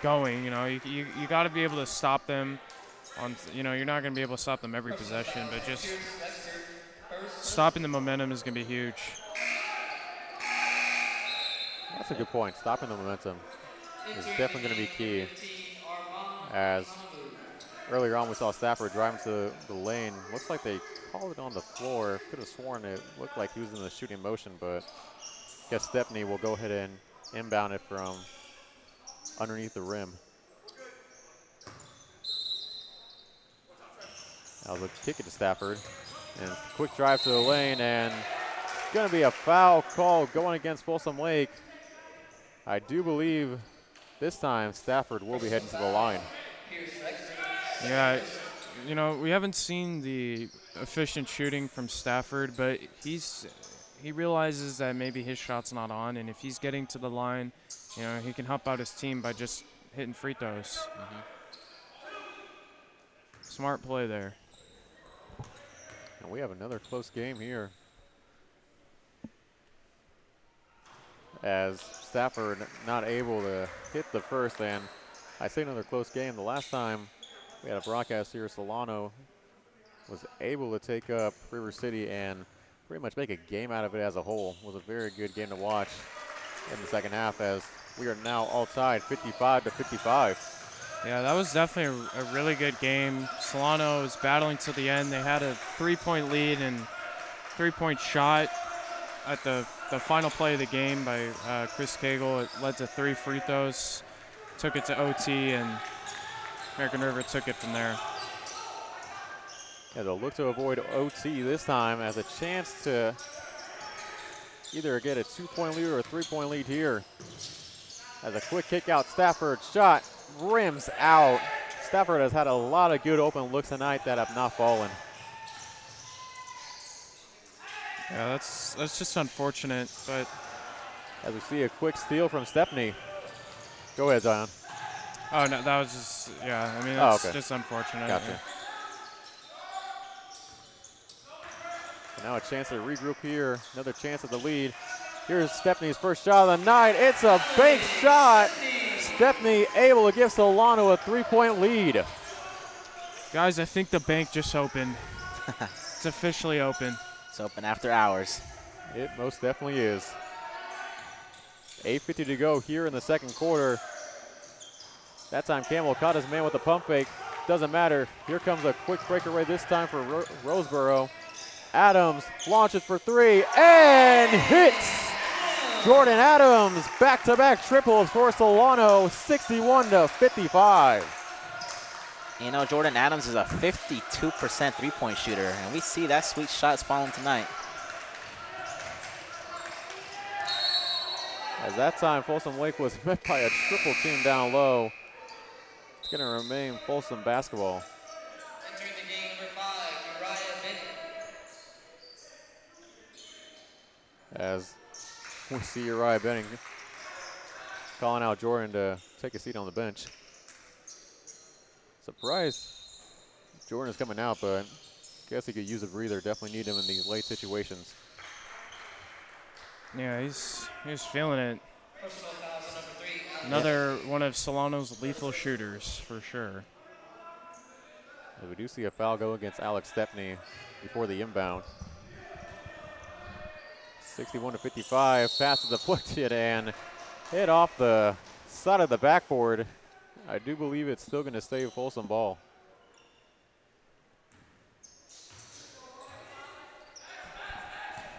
going. You got to be able to stop them on. You're not going to be able to stop them every possession, but just stopping the momentum is going to be huge. That's a good point. Stopping the momentum is definitely going to be key. As earlier on we saw Stafford driving to the lane. Looks like they called it on the floor. Could have sworn it looked like he was in the shooting motion, but I guess Stepney will go ahead and inbound it from underneath the rim. That was a kick it to Stafford. And quick drive to the lane, and it's going to be a foul call going against Folsom Lake. I do believe this time Stafford will be heading to the line. Yeah, we haven't seen the efficient shooting from Stafford, but he realizes that maybe his shot's not on, and if he's getting to the line, he can help out his team by just hitting free throws. Mm-hmm. Smart play there. And we have another close game here. As Stafford not able to hit the first, and I say another close game. The last time we had a broadcast here, Solano was able to take up River City and pretty much make a game out of it as a whole. It was a very good game to watch. in the second half, as we are now all tied 55-55. Yeah, that was definitely a really good game. Solano was battling to the end. They had a 3-point lead and 3-point shot at the final play of the game by Chris Cagle. It led to 3 free throws, took it to OT, and American River took it from there. Yeah, they'll look to avoid OT this time as a chance to either get a 2-point lead or a 3-point lead here. As a quick kick out, Stafford shot rims out. Stafford has had a lot of good open looks tonight that have not fallen. Yeah, that's just unfortunate, but as we see a quick steal from Stepney. Go ahead, Zion. Oh, no, that was just, yeah, I mean, that's just unfortunate. Gotcha. And now a chance to regroup here. Another chance at the lead. Here's Stepney's first shot of the night. It's a bank shot. Stepney able to give Solano a 3-point lead. Guys, I think the bank just opened. It's officially open. It's open after hours. It most definitely is. 8:50 to go here in the second quarter. That time Campbell caught his man with a pump fake. Doesn't matter. Here comes a quick breakaway this time for Roseboro. Adams launches for 3 and hits. Jordan Adams back-to-back triples for Solano, 61-55. You know, Jordan Adams is a 52% three-point shooter, and we see that sweet shot's falling tonight. As that time, Folsom Lake was met by a triple team down low. It's going to remain Folsom basketball. Entering the game, number 5, Uriah Benning. As we see Uriah Benning calling out Jordan to take a seat on the bench. Surprised Jordan's coming out, but I guess he could use a breather. Definitely need him in these late situations. Yeah, he's feeling it. Another one of Solano's lethal shooters, for sure. And we do see a foul go against Alex Stepney before the inbound. 61-55, pass is deflected and hit off the side of the backboard. I do believe it's still going to stay Folsom ball.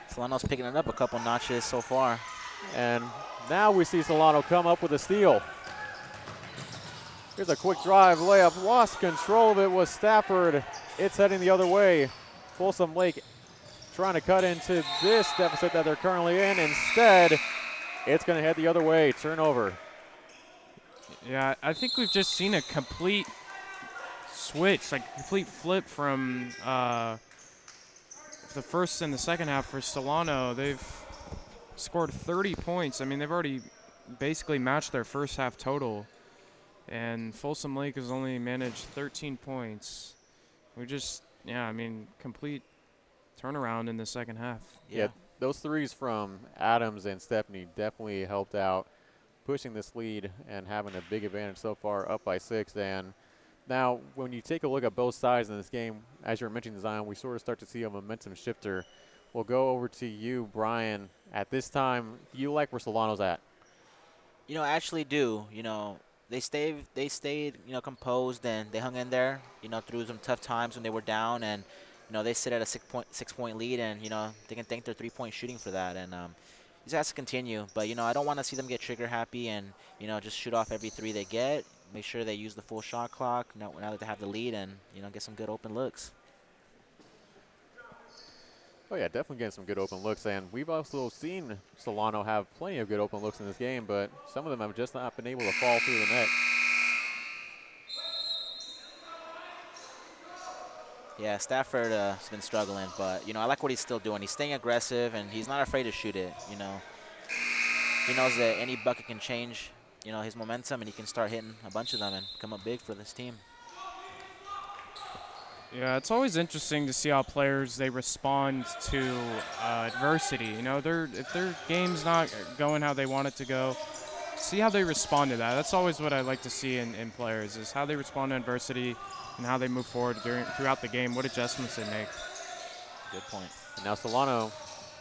Solano's picking it up a couple notches so far. And now we see Solano come up with a steal. Here's a quick drive, layup, lost control of it was Stafford. It's heading the other way. Folsom Lake trying to cut into this deficit that they're currently in. Instead, it's going to head the other way, turnover. Yeah, I think we've just seen a complete switch, like a complete flip from the first and the second half for Solano. They've scored 30 points. I mean, they've already basically matched their first half total. And Folsom Lake has only managed 13 points. We just, yeah, I mean, complete turnaround in the second half. Yeah, those threes from Adams and Stepney definitely helped out pushing this lead and having a big advantage so far, up by 6. And now when you take a look at both sides in this game, as you're mentioning, Zion, we sort of start to see a momentum shifter. We'll go over to you, Brian. At this time, you like where Solano's at? You know, I actually do. You know, they stayed, you know, composed, and they hung in there, you know, through some tough times when they were down. And, you know, they sit at a 6-point lead, and, you know, they can thank their three-point shooting for that. And this has to continue. But, you know, I don't want to see them get trigger happy and, you know, just shoot off every 3 they get. Make sure they use the full shot clock now that they have the lead, and, you know, get some good open looks. Oh, yeah, definitely getting some good open looks. And we've also seen Solano have plenty of good open looks in this game, but some of them have just not been able to fall through the net. Yeah, Stafford has been struggling, but, you know, I like what he's still doing. He's staying aggressive, and he's not afraid to shoot it, you know. He knows that any bucket can change, you know, his momentum, and he can start hitting a bunch of them and come up big for this team. Yeah, it's always interesting to see how players, they respond to adversity. You know, if their game's not going how they want it to go, see how they respond to that. That's always what I like to see in players, is how they respond to adversity and how they move forward throughout the game, what adjustments they make. Good point. And now Solano,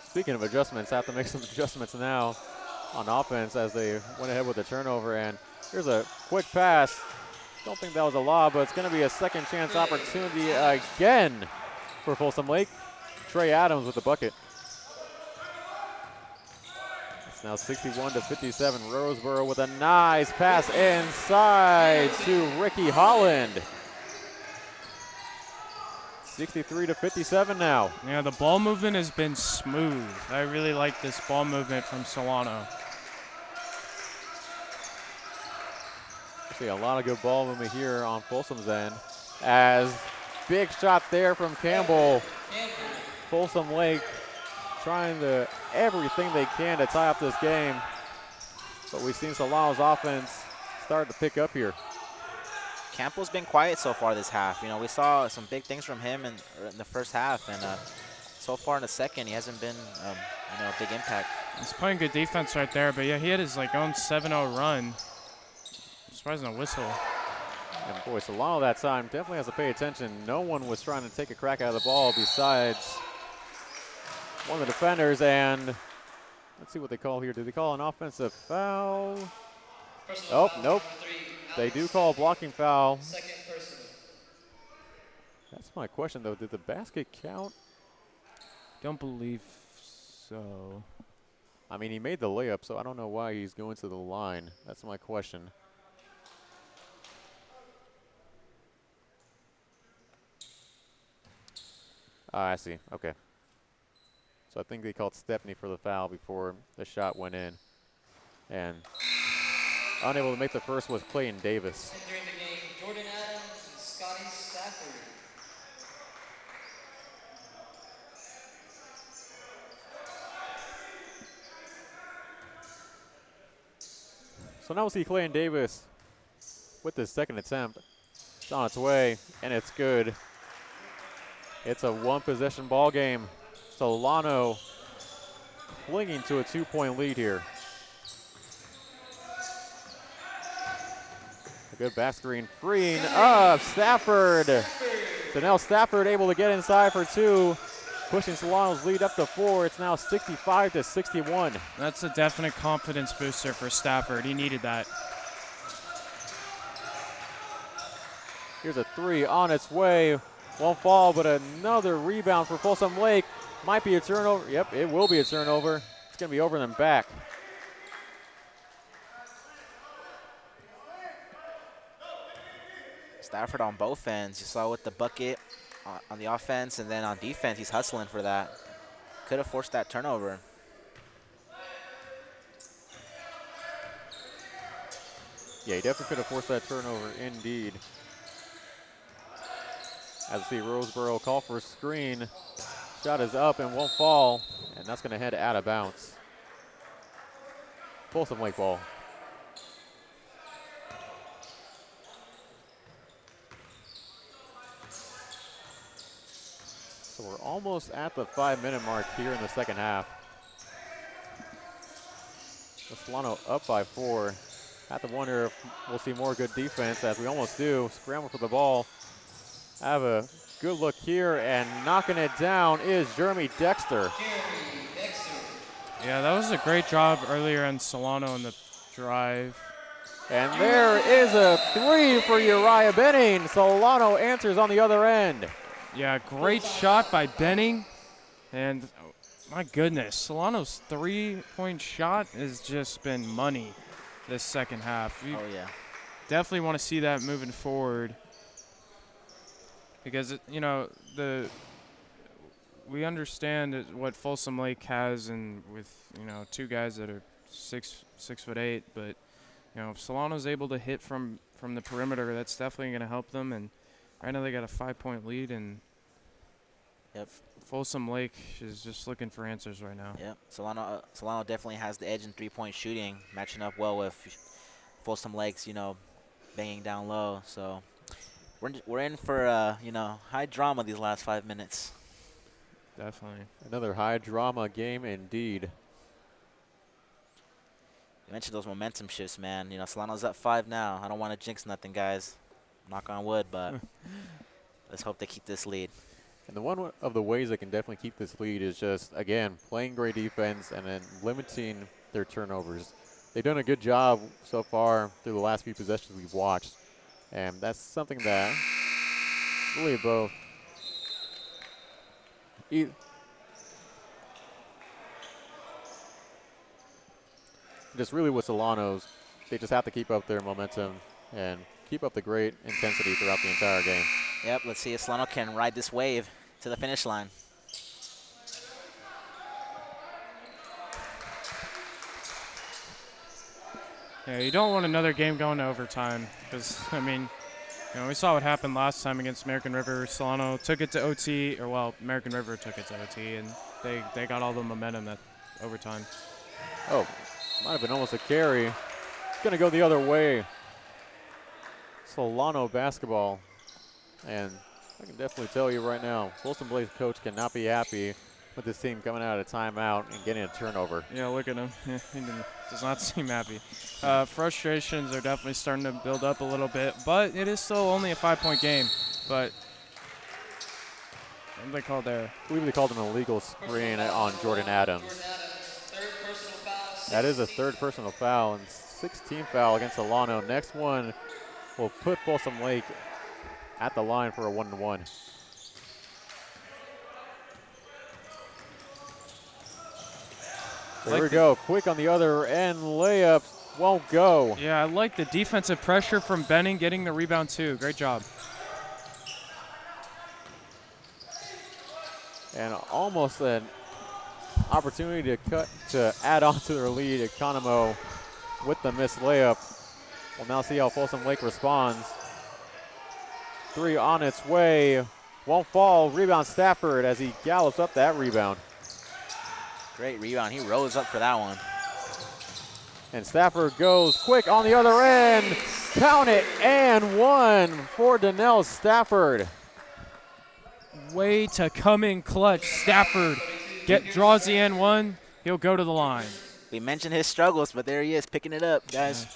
speaking of adjustments, have to make some adjustments now. on offense as they went ahead with the turnover. And here's a quick pass. Don't think that was a lob, but it's going to be a second chance opportunity again for Folsom Lake. Trey Adams with the bucket. It's now 61-57. Roseboro with a nice pass inside to Ricky Holland. 63-57 now. Yeah, the ball movement has been smooth. I really like this ball movement from Solano. See a lot of good ball movement here on Folsom's end. As big shot there from Campbell. Folsom Lake trying to everything they can to tie up this game. But we've seen Solano's offense start to pick up here. Campbell's been quiet so far this half. You know, we saw some big things from him in the first half, and so far in the second, he hasn't been, you know, a big impact. He's playing good defense right there, but yeah, he had his like own 7-0 run. Surprising a whistle. And boy, Solano that time definitely has to pay attention. No one was trying to take a crack out of the ball besides one of the defenders, and let's see what they call here. Do they call an offensive foul? Oh, nope. They do call a blocking foul. That's my question, though. Did the basket count? Don't believe so. I mean, he made the layup, so I don't know why he's going to the line. That's my question. I see. Okay. So I think they called Stepney for the foul before the shot went in. And unable to make the first was Clayton Davis. Entering the game, Jordan Adams and Scotty Stafford. So now we'll see Clayton Davis with his second attempt. It's on its way, and it's good. It's a one-possession ball game. Solano clinging to a 2-point lead here. A good back screen, freeing up Stafford. So now Stafford able to get inside for two, pushing Solano's lead up to 4. It's now 65-61. That's a definite confidence booster for Stafford. He needed that. Here's a 3 on its way. Won't fall, but another rebound for Folsom Lake. Might be a turnover. Yep, it will be a turnover. It's going to be over and back. Stafford on both ends. You saw with the bucket on the offense, and then on defense, he's hustling for that. Could have forced that turnover. Yeah, he definitely could have forced that turnover, indeed. As we see Roseboro call for a screen. Shot is up and won't fall, and that's going to head out of bounds. Folsom Lake ball. So we're almost at the 5-minute mark here in the second half. Solano up by 4. Have to wonder if we'll see more good defense, as we almost do. Scramble for the ball. Have a good look here, and knocking it down is Jeremy Dexter. Yeah, that was a great job earlier on Solano in the drive. And there is a 3 for Uriah Benning. Solano answers on the other end. Yeah, great shot by Benning. And my goodness, Solano's 3-point shot has just been money this second half. You definitely want to see that moving forward. Because, you know, we understand what Folsom Lake has, and with, you know, 2 guys that are 6'8", but, you know, if Solano's able to hit from the perimeter, that's definitely going to help them. And right now they got a 5-point lead, and Folsom Lake is just looking for answers right now. Yep, Solano definitely has the edge in 3-point shooting, matching up well with Folsom Lake's, you know, banging down low. So we're in for you know, high drama these last 5 minutes. Definitely. Another high drama game indeed. You mentioned those momentum shifts, man. You know, Solano's up 5 now. I don't want to jinx nothing, guys. Knock on wood, but let's hope they keep this lead. And one of the ways they can definitely keep this lead is just, again, playing great defense and then limiting their turnovers. They've done a good job so far through the last few possessions we've watched. And that's something that really both just really with Solano's, they just have to keep up their momentum and keep up the great intensity throughout the entire game. Yep, let's see if Solano can ride this wave to the finish line. Yeah, you don't want another game going to overtime because, I mean, we saw what happened last time against American River. Solano took it to OT, or well, American River took it to OT, and they got all the momentum at overtime. Oh, might have been almost a carry. It's going to go the other way. Solano basketball. And I can definitely tell you right now, Folsom Blaze coach cannot be happy with this team coming out of timeout and getting a turnover. Yeah, look at him. He does not seem happy. Frustrations are definitely starting to build up a little bit, but it is still only a 5-point game. But what do they call there? I believe they called an illegal screen on Jordan Adams. That is a third personal foul and 16th foul against Solano. Next one will put Folsom Lake at the line for a 1-1. There we go. Quick on the other end. Layup won't go. Yeah, I like the defensive pressure from Benning getting the rebound too. Great job. And almost an opportunity to add on to their lead. Economo with the missed layup. We'll now see how Folsom Lake responds. 3 on its way. Won't fall. Rebound Stafford as he gallops up that rebound. Great rebound. He rose up for that one. And Stafford goes quick on the other end. Count it, and 1 for Donnell Stafford. Way to come in clutch. Stafford draws the N1. He'll go to the line. We mentioned his struggles, but there he is picking it up, guys. Yeah.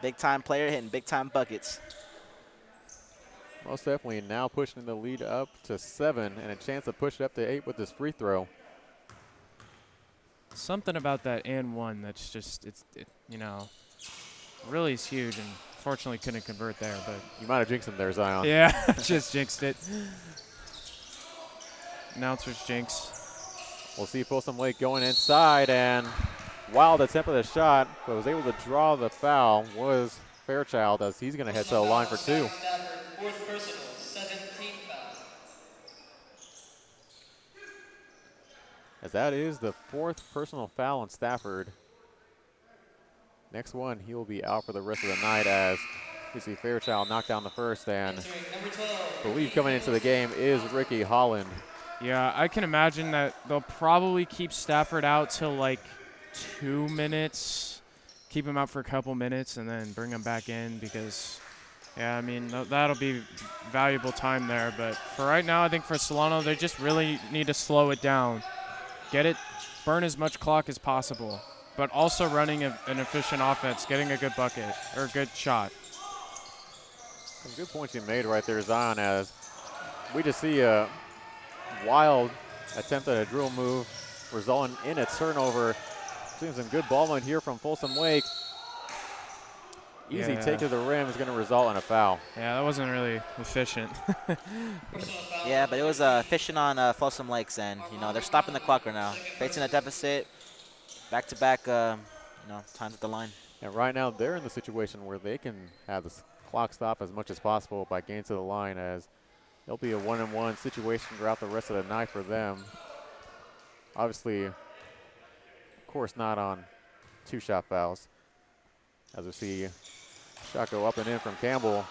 Big-time player hitting big-time buckets. Most definitely now pushing the lead up to 7 and a chance to push it up to 8 with this free throw. Something about that N1 that's just, really is huge, and fortunately couldn't convert there. But you might have jinxed him there, Zion. Yeah, just jinxed it. Announcer's jinx. We'll see Folsom Lake going inside, and wild attempt at the shot, but was able to draw the foul was Fairchild as he's going to head to the line for 2. Fourth personal, 17th foul. As that is the 4th personal foul on Stafford. Next one, he will be out for the rest of the night as we see Fairchild knock down the first, and the lead coming into the game is Ricky Holland. Yeah, I can imagine that they'll probably keep Stafford out till like 2 minutes, keep him out for a couple minutes, and then bring him back in because, yeah, I mean, that'll be valuable time there. But for right now, I think for Solano, they just really need to slow it down. Burn as much clock as possible, but also running an efficient offense, getting a good bucket or a good shot. Some good points you made right there, Zion, as we just see a wild attempt at a drill move resulting in a turnover. Seeing some good ball movement here from Folsom Lake. Easy take to the rim is going to result in a foul. Yeah, that wasn't really efficient. Yeah, but it was efficient on Folsom Lake's end. They're stopping the clock right now. Facing a deficit, back-to-back, times at the line. And right now they're in the situation where they can have the clock stop as much as possible by getting to the line, as it'll be a 1-on-1 situation throughout the rest of the night for them. Obviously, of course, not on 2-shot fouls. As we see shot go up and in from Campbell.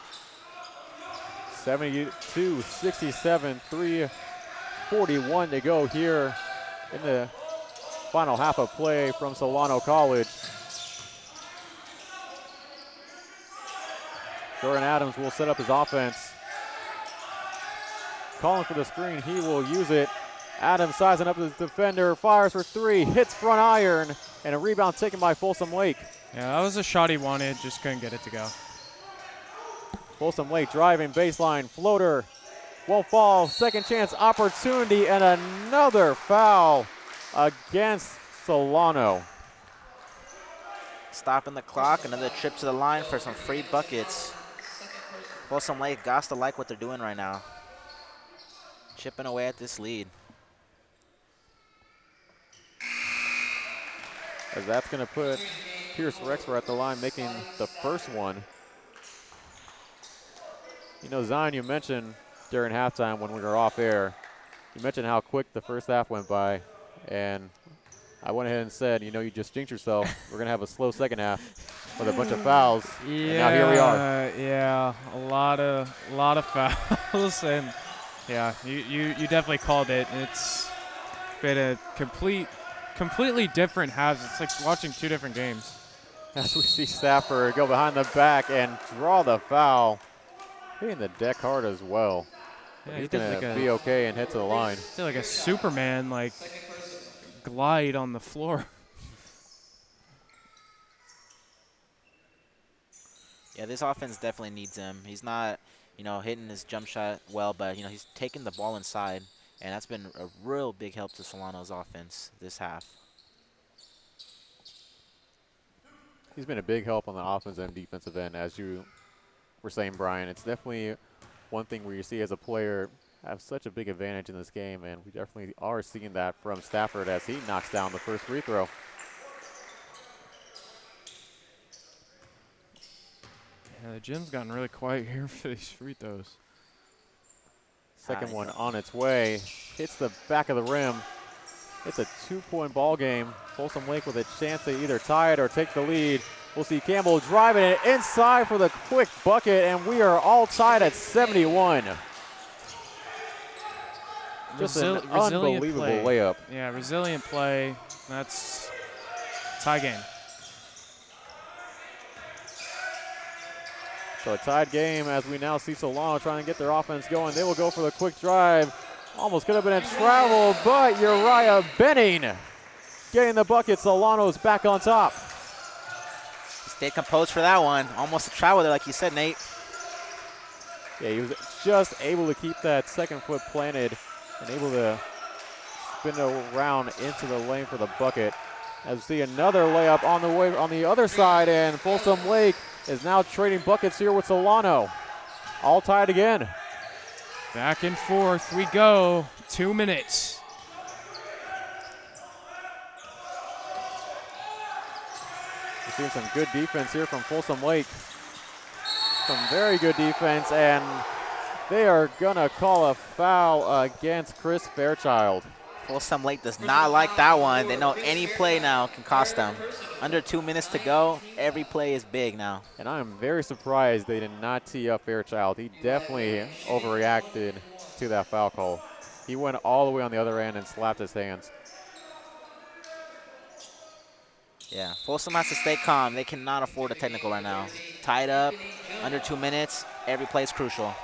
72-67, 3:41 to go here in the final half of play from Solano College. Jordan Adams will set up his offense. Calling for the screen, he will use it. Adams sizing up his defender, fires for 3, hits front iron, and a rebound taken by Folsom Lake. Yeah, that was a shot he wanted, just couldn't get it to go. Folsom Lake driving baseline, floater, won't fall, second chance opportunity, and another foul against Solano. Stopping the clock, another trip to the line for some free buckets. Folsom Lake got to like what they're doing right now. Chipping away at this lead. As that's going to put Pierce Rexford at the line, making the first one. You know, Zion, you mentioned during halftime when we were off air, you mentioned how quick the first half went by, and I went ahead and said, you know, you just jinxed yourself. We're going to have a slow second half with a bunch of fouls, and now here we are. Yeah, a lot of fouls, and yeah, you definitely called it. It's been a completely different halves. It's like watching two different games. As we see Stafford go behind the back and draw the foul, hitting the deck hard as well. Yeah, he's going to be okay and head to the line. Did like a Superman, like, glide on the floor. Yeah, this offense definitely needs him. He's not, you know, hitting his jump shot well, but, you know, he's taking the ball inside, and that's been a real big help to Solano's offense this half. He's been a big help on the offensive and defensive end, as you were saying, Brian. It's definitely one thing where you see as a player have such a big advantage in this game, and we definitely are seeing that from Stafford as he knocks down the first free throw. Yeah, the gym's gotten really quiet here for these free throws. Second one on its way. Hits the back of the rim. It's a 2-point ball game. Folsom Lake with a chance to either tie it or take the lead. We'll see Campbell driving it inside for the quick bucket, and we are all tied at 71. Just an unbelievable layup. Yeah, resilient play. That's tie game. So a tied game as we now see Solano trying to get their offense going. They will go for the quick drive. Almost could have been a travel, but Uriah Benning getting the bucket. Solano's back on top. Stayed composed for that one. Almost a travel there, like you said, Nate. Yeah, he was just able to keep that second foot planted and able to spin around into the lane for the bucket. As we see another layup on the way on the other side, and Folsom Lake is now trading buckets here with Solano. All tied again. Back and forth we go. 2 minutes. We're seeing some good defense here from Folsom Lake. Some very good defense, and they are going to call a foul against Chris Fairchild. Folsom Lake does not like that one. They know any play now can cost them. Under 2 minutes to go, every play is big now. And I am very surprised they did not tee up Fairchild. He definitely overreacted to that foul call. He went all the way on the other end and slapped his hands. Yeah, Folsom has to stay calm. They cannot afford a technical right now. Tied up, under 2 minutes, every play is crucial.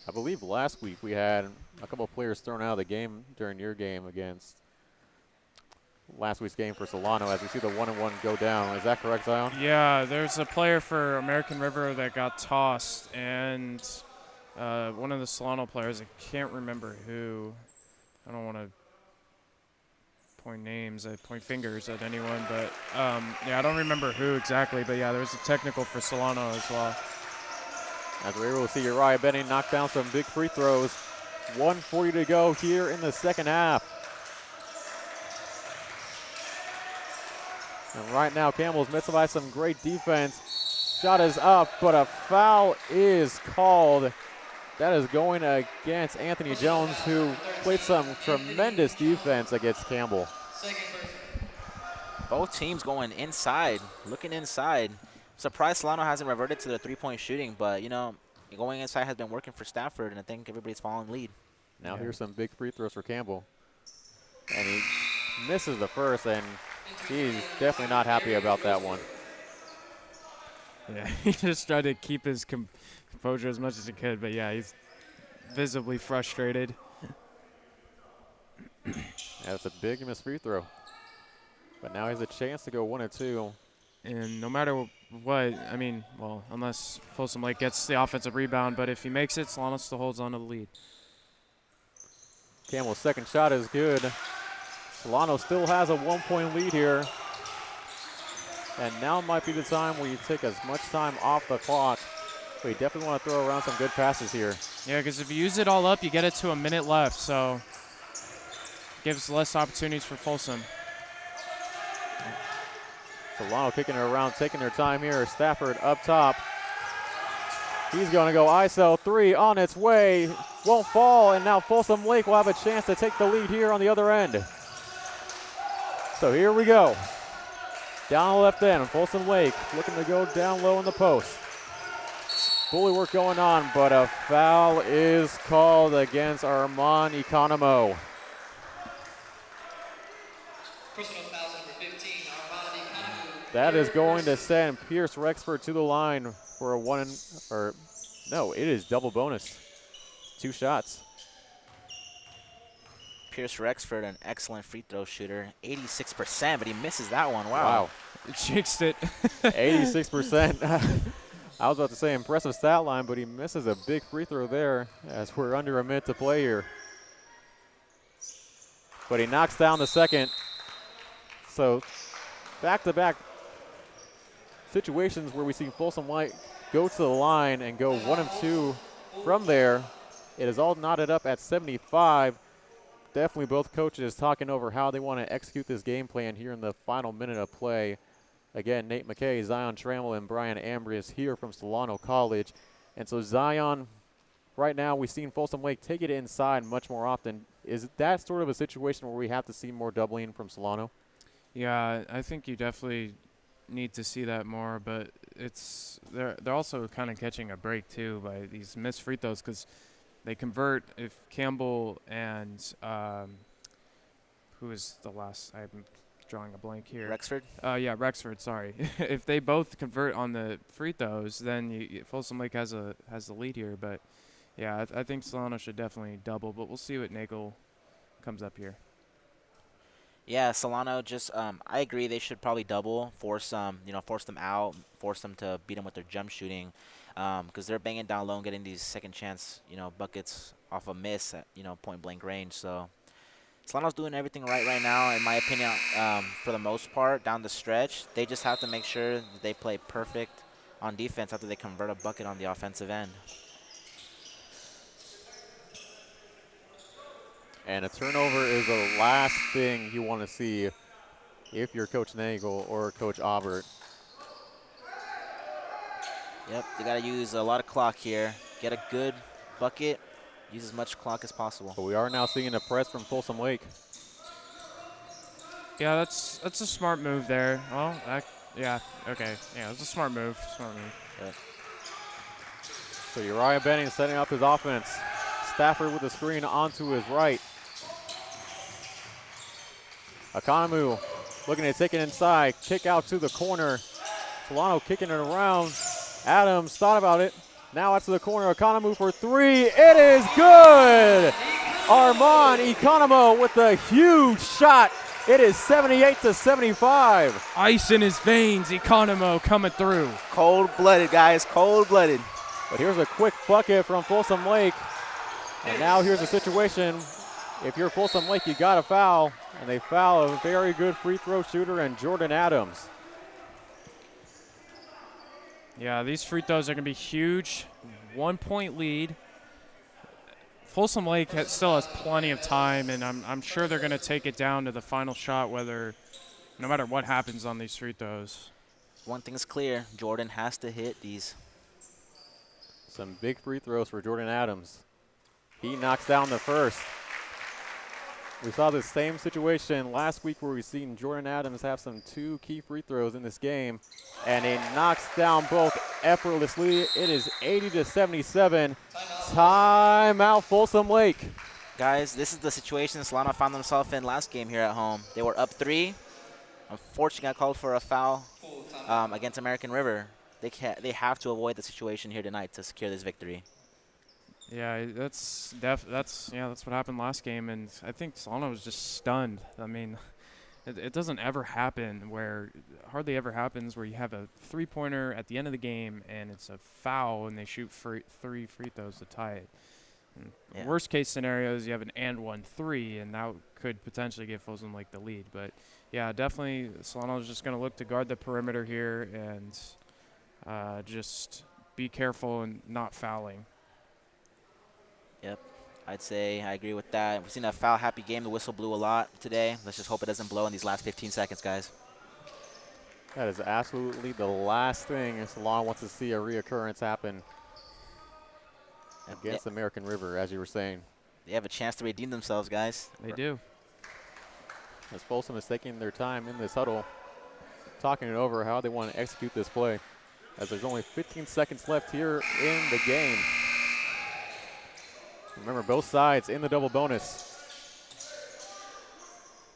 I believe last week we had a couple of players thrown out of the game during your game against last week's game for Solano as we see the 1-and-1 go down. Is that correct, Zion? Yeah, there's a player for American River that got tossed, and one of the Solano players, I can't remember who. I don't want to point names, point fingers at anyone, but yeah, I don't remember who exactly, but yeah, there was a technical for Solano as well. As we're able to see Uriah Benning knock down some big free throws. 1:40 to go here in the second half. And right now, Campbell's missing by some great defense. Shot is up, but a foul is called. That is going against Anthony Jones, who played some tremendous defense against Campbell. Both teams going inside, looking inside. Surprised Solano hasn't reverted to the three-point shooting, but, you know, going inside has been working for Stafford, and I think everybody's following lead. Now here's some big free throws for Campbell. And he misses the first, and he's definitely not happy about that one. Yeah, he just tried to keep his composure as much as he could, but yeah, he's visibly frustrated. That's a big missed free throw. But now he has a chance to go 1-2. And no matter what, I mean, well, unless Folsom Lake gets the offensive rebound, but if he makes it, Solano still holds on to the lead. Campbell's second shot is good. Solano still has a 1-point lead here. And now might be the time where you take as much time off the clock. But you definitely want to throw around some good passes here. Yeah, because if you use it all up, you get it to a minute left, so gives less opportunities for Folsom. Solano kicking it around, taking their time here. Stafford up top. He's going to go ISO 3 on its way. Won't fall, and now Folsom Lake will have a chance to take the lead here on the other end. So here we go. Down the left end, Folsom Lake looking to go down low in the post. Bully work going on, but a foul is called against Armand Economo. Personal foul number 15, Armand Economo. That is going to send Pierce Rexford to the line for a it is double bonus. 2 shots. Pierce Rexford, an excellent free throw shooter, 86%, but he misses that one. Wow. Jinxed it. 86%. I was about to say impressive stat line, but he misses a big free throw there as we're under a minute to play here. But he knocks down the second. So back-to-back situations where we see Folsom White go to the line and go 1 of 2 from there. It is all knotted up at 75. Definitely both coaches talking over how they want to execute this game plan here in the final minute of play. Again, Nate McKay, Zion Trammell, and Brian Ambrius here from Solano College. And so Zion, right now we've seen Folsom Lake take it inside much more often. Is that sort of a situation where we have to see more doubling from Solano? Yeah, I think you definitely need to see that more, but they're also kind of catching a break too by these missed free throws because they convert. If Campbell and who is the last? I'm drawing a blank here. Rexford? Yeah, Rexford. Sorry. If they both convert on the free throws, then Folsom Lake has the lead here. But yeah, I think Solano should definitely double. But we'll see what Nagel comes up here. Yeah, Solano just I agree they should probably double, force them out, force them to beat them with their jump shooting, because they're banging down low and getting these second chance buckets off a miss at point blank range. So Solano's doing everything right now, in my opinion, for the most part down the stretch. They just have to make sure that they play perfect on defense after they convert a bucket on the offensive end. And a turnover is the last thing you want to see if you're Coach Nagel or Coach Aubert. Yep, they got to use a lot of clock here. Get a good bucket, use as much clock as possible. But we are now seeing a press from Folsom Lake. Yeah, that's a smart move there. Well, yeah, okay. Yeah, it's a smart move. Yep. So Uriah Benning setting up his offense. Stafford with the screen onto his right. Economo looking to take it inside. Kick out to the corner. Solano kicking it around. Adams thought about it. Now out to the corner. Economo for 3. It is good! Armand Economo with a huge shot. It is 78-75. Ice in his veins. Economo coming through. Cold-blooded, guys. Cold-blooded. But here's a quick bucket from Folsom Lake. And now here's the situation. If you're Folsom Lake, you got to foul. And they foul a very good free throw shooter and Jordan Adams. Yeah, these free throws are going to be huge. 1-point lead. Folsom Lake still has plenty of time, and I'm sure they're going to take it down to the final shot, no matter what happens on these free throws. One thing's clear, Jordan has to hit these. Some big free throws for Jordan Adams. He knocks down the first. We saw the same situation last week where we've seen Jordan Adams have some 2 key free throws in this game, and he knocks down both effortlessly. It is 80-77. Timeout, Folsom Lake. Guys, this is the situation Solano found themselves in last game here at home. They were up 3. Unfortunately, got called for a foul against American River. They have to avoid the situation here tonight to secure this victory. Yeah, that's what happened last game, and I think Solano was just stunned. I mean, it doesn't ever happen hardly ever happens where you have a three-pointer at the end of the game and it's a foul and they shoot 3 free throws to tie it. Yeah. Worst case scenario is you have an and 1-3, and that could potentially give Folsom Lake the lead. But yeah, definitely Solano's just going to look to guard the perimeter here and just be careful and not fouling. Yep. I'd say I agree with that. We've seen a foul-happy game. The whistle blew a lot today. Let's just hope it doesn't blow in these last 15 seconds, guys. That is absolutely the last thing Solano wants to see a reoccurrence happen against American River, as you were saying. They have a chance to redeem themselves, guys. They do. As Folsom is taking their time in this huddle, talking it over how they want to execute this play, as there's only 15 seconds left here in the game. Remember, both sides in the double bonus.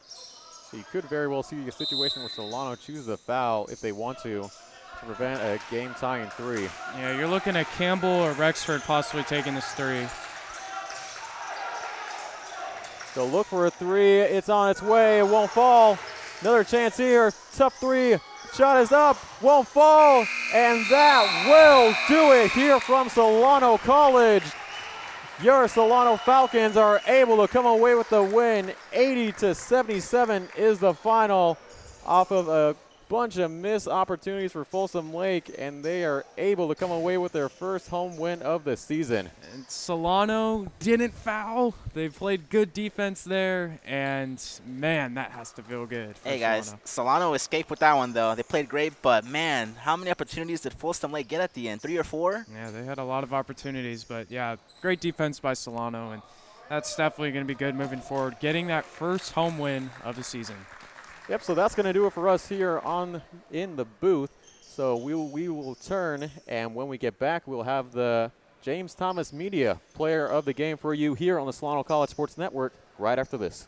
So you could very well see a situation where Solano chooses a foul if they want to prevent a game-tying 3. Yeah, you're looking at Campbell or Rexford possibly taking this 3. So look for a 3. It's on its way. It won't fall. Another chance here. Tough 3. Shot is up. Won't fall. And that will do it here from Solano College. Your Solano Falcons are able to come away with the win. 80-77 is the final off of a bunch of missed opportunities for Folsom Lake, and they are able to come away with their first home win of the season. And Solano didn't foul. They played good defense there, and man, that has to feel good for Hey guys, Solano escaped with that one though. They played great, but man, how many opportunities did Folsom Lake get at the end? 3 or 4? Yeah, they had a lot of opportunities, but yeah, great defense by Solano, and that's definitely going to be good moving forward, getting that first home win of the season. Yep, so that's going to do it for us here in the booth. So we will turn, and when we get back, we'll have the James Thomas Media Player of the Game for you here on the Solano College Sports Network right after this.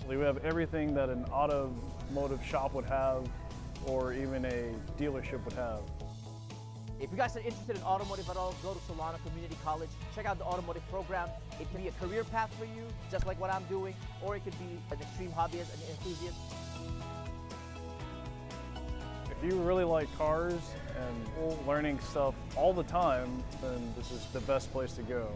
We have everything that an automotive shop would have or even a dealership would have. If you guys are interested in automotive at all, go to Solano Community College. Check out the automotive program. It can be a career path for you, just like what I'm doing, or it could be an extreme hobbyist, an enthusiast. If you really like cars and learning stuff all the time, then this is the best place to go.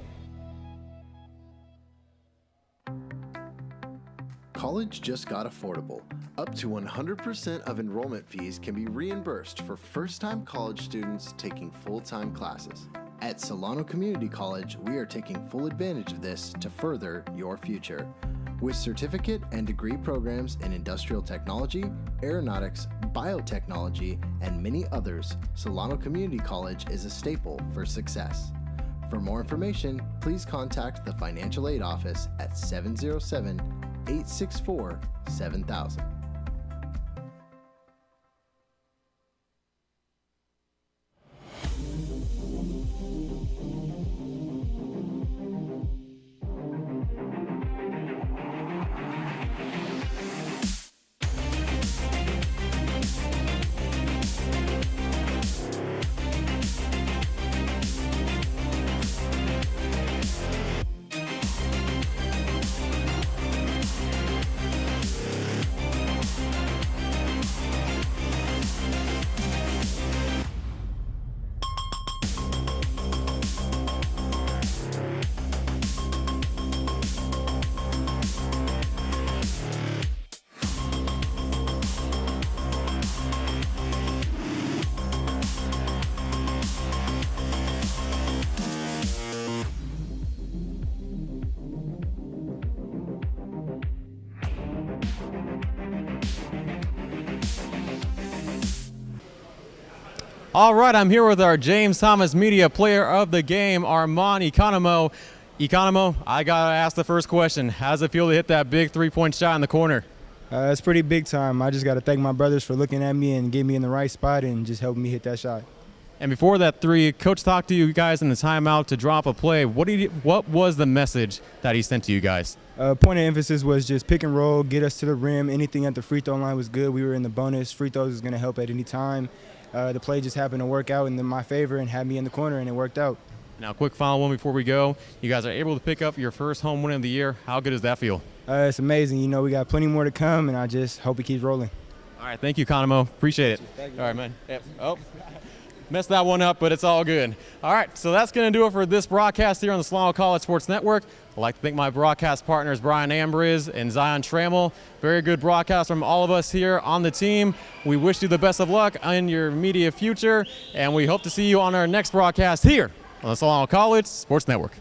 College just got affordable. Up to 100% of enrollment fees can be reimbursed for first-time college students taking full-time classes. At Solano Community College, we are taking full advantage of this to further your future. With certificate and degree programs in industrial technology, aeronautics, biotechnology, and many others, Solano Community College is a staple for success. For more information, please contact the Financial Aid Office at 707-864-7000. All right, I'm here with our James Thomas Media Player of the Game, Armand Economo. Economo, I got to ask the first question. How does it feel to hit that big three-point shot in the corner? It's pretty big time. I just got to thank my brothers for looking at me and getting me in the right spot and just helping me hit that shot. And before that three, Coach talked to you guys in the timeout to drop a play. What was the message that he sent to you guys? Point of emphasis was just pick and roll, get us to the rim. Anything at the free throw line was good. We were in the bonus. Free throws is going to help at any time. The play just happened to work out in my favor and had me in the corner, and it worked out. Now, quick final one before we go. You guys are able to pick up your first home win of the year. How good does that feel? It's amazing. You know, we got plenty more to come, and I just hope it keeps rolling. All right, thank you, Conomo. Appreciate it. Thank you. All right, man. Yep. Oh, messed that one up, but it's all good. All right, so that's going to do it for this broadcast here on the Solano College Sports Network. I'd like to thank my broadcast partners, Brian Ambriz and Zion Trammell. Very good broadcast from all of us here on the team. We wish you the best of luck in your media future, and we hope to see you on our next broadcast here on the Solano College Sports Network.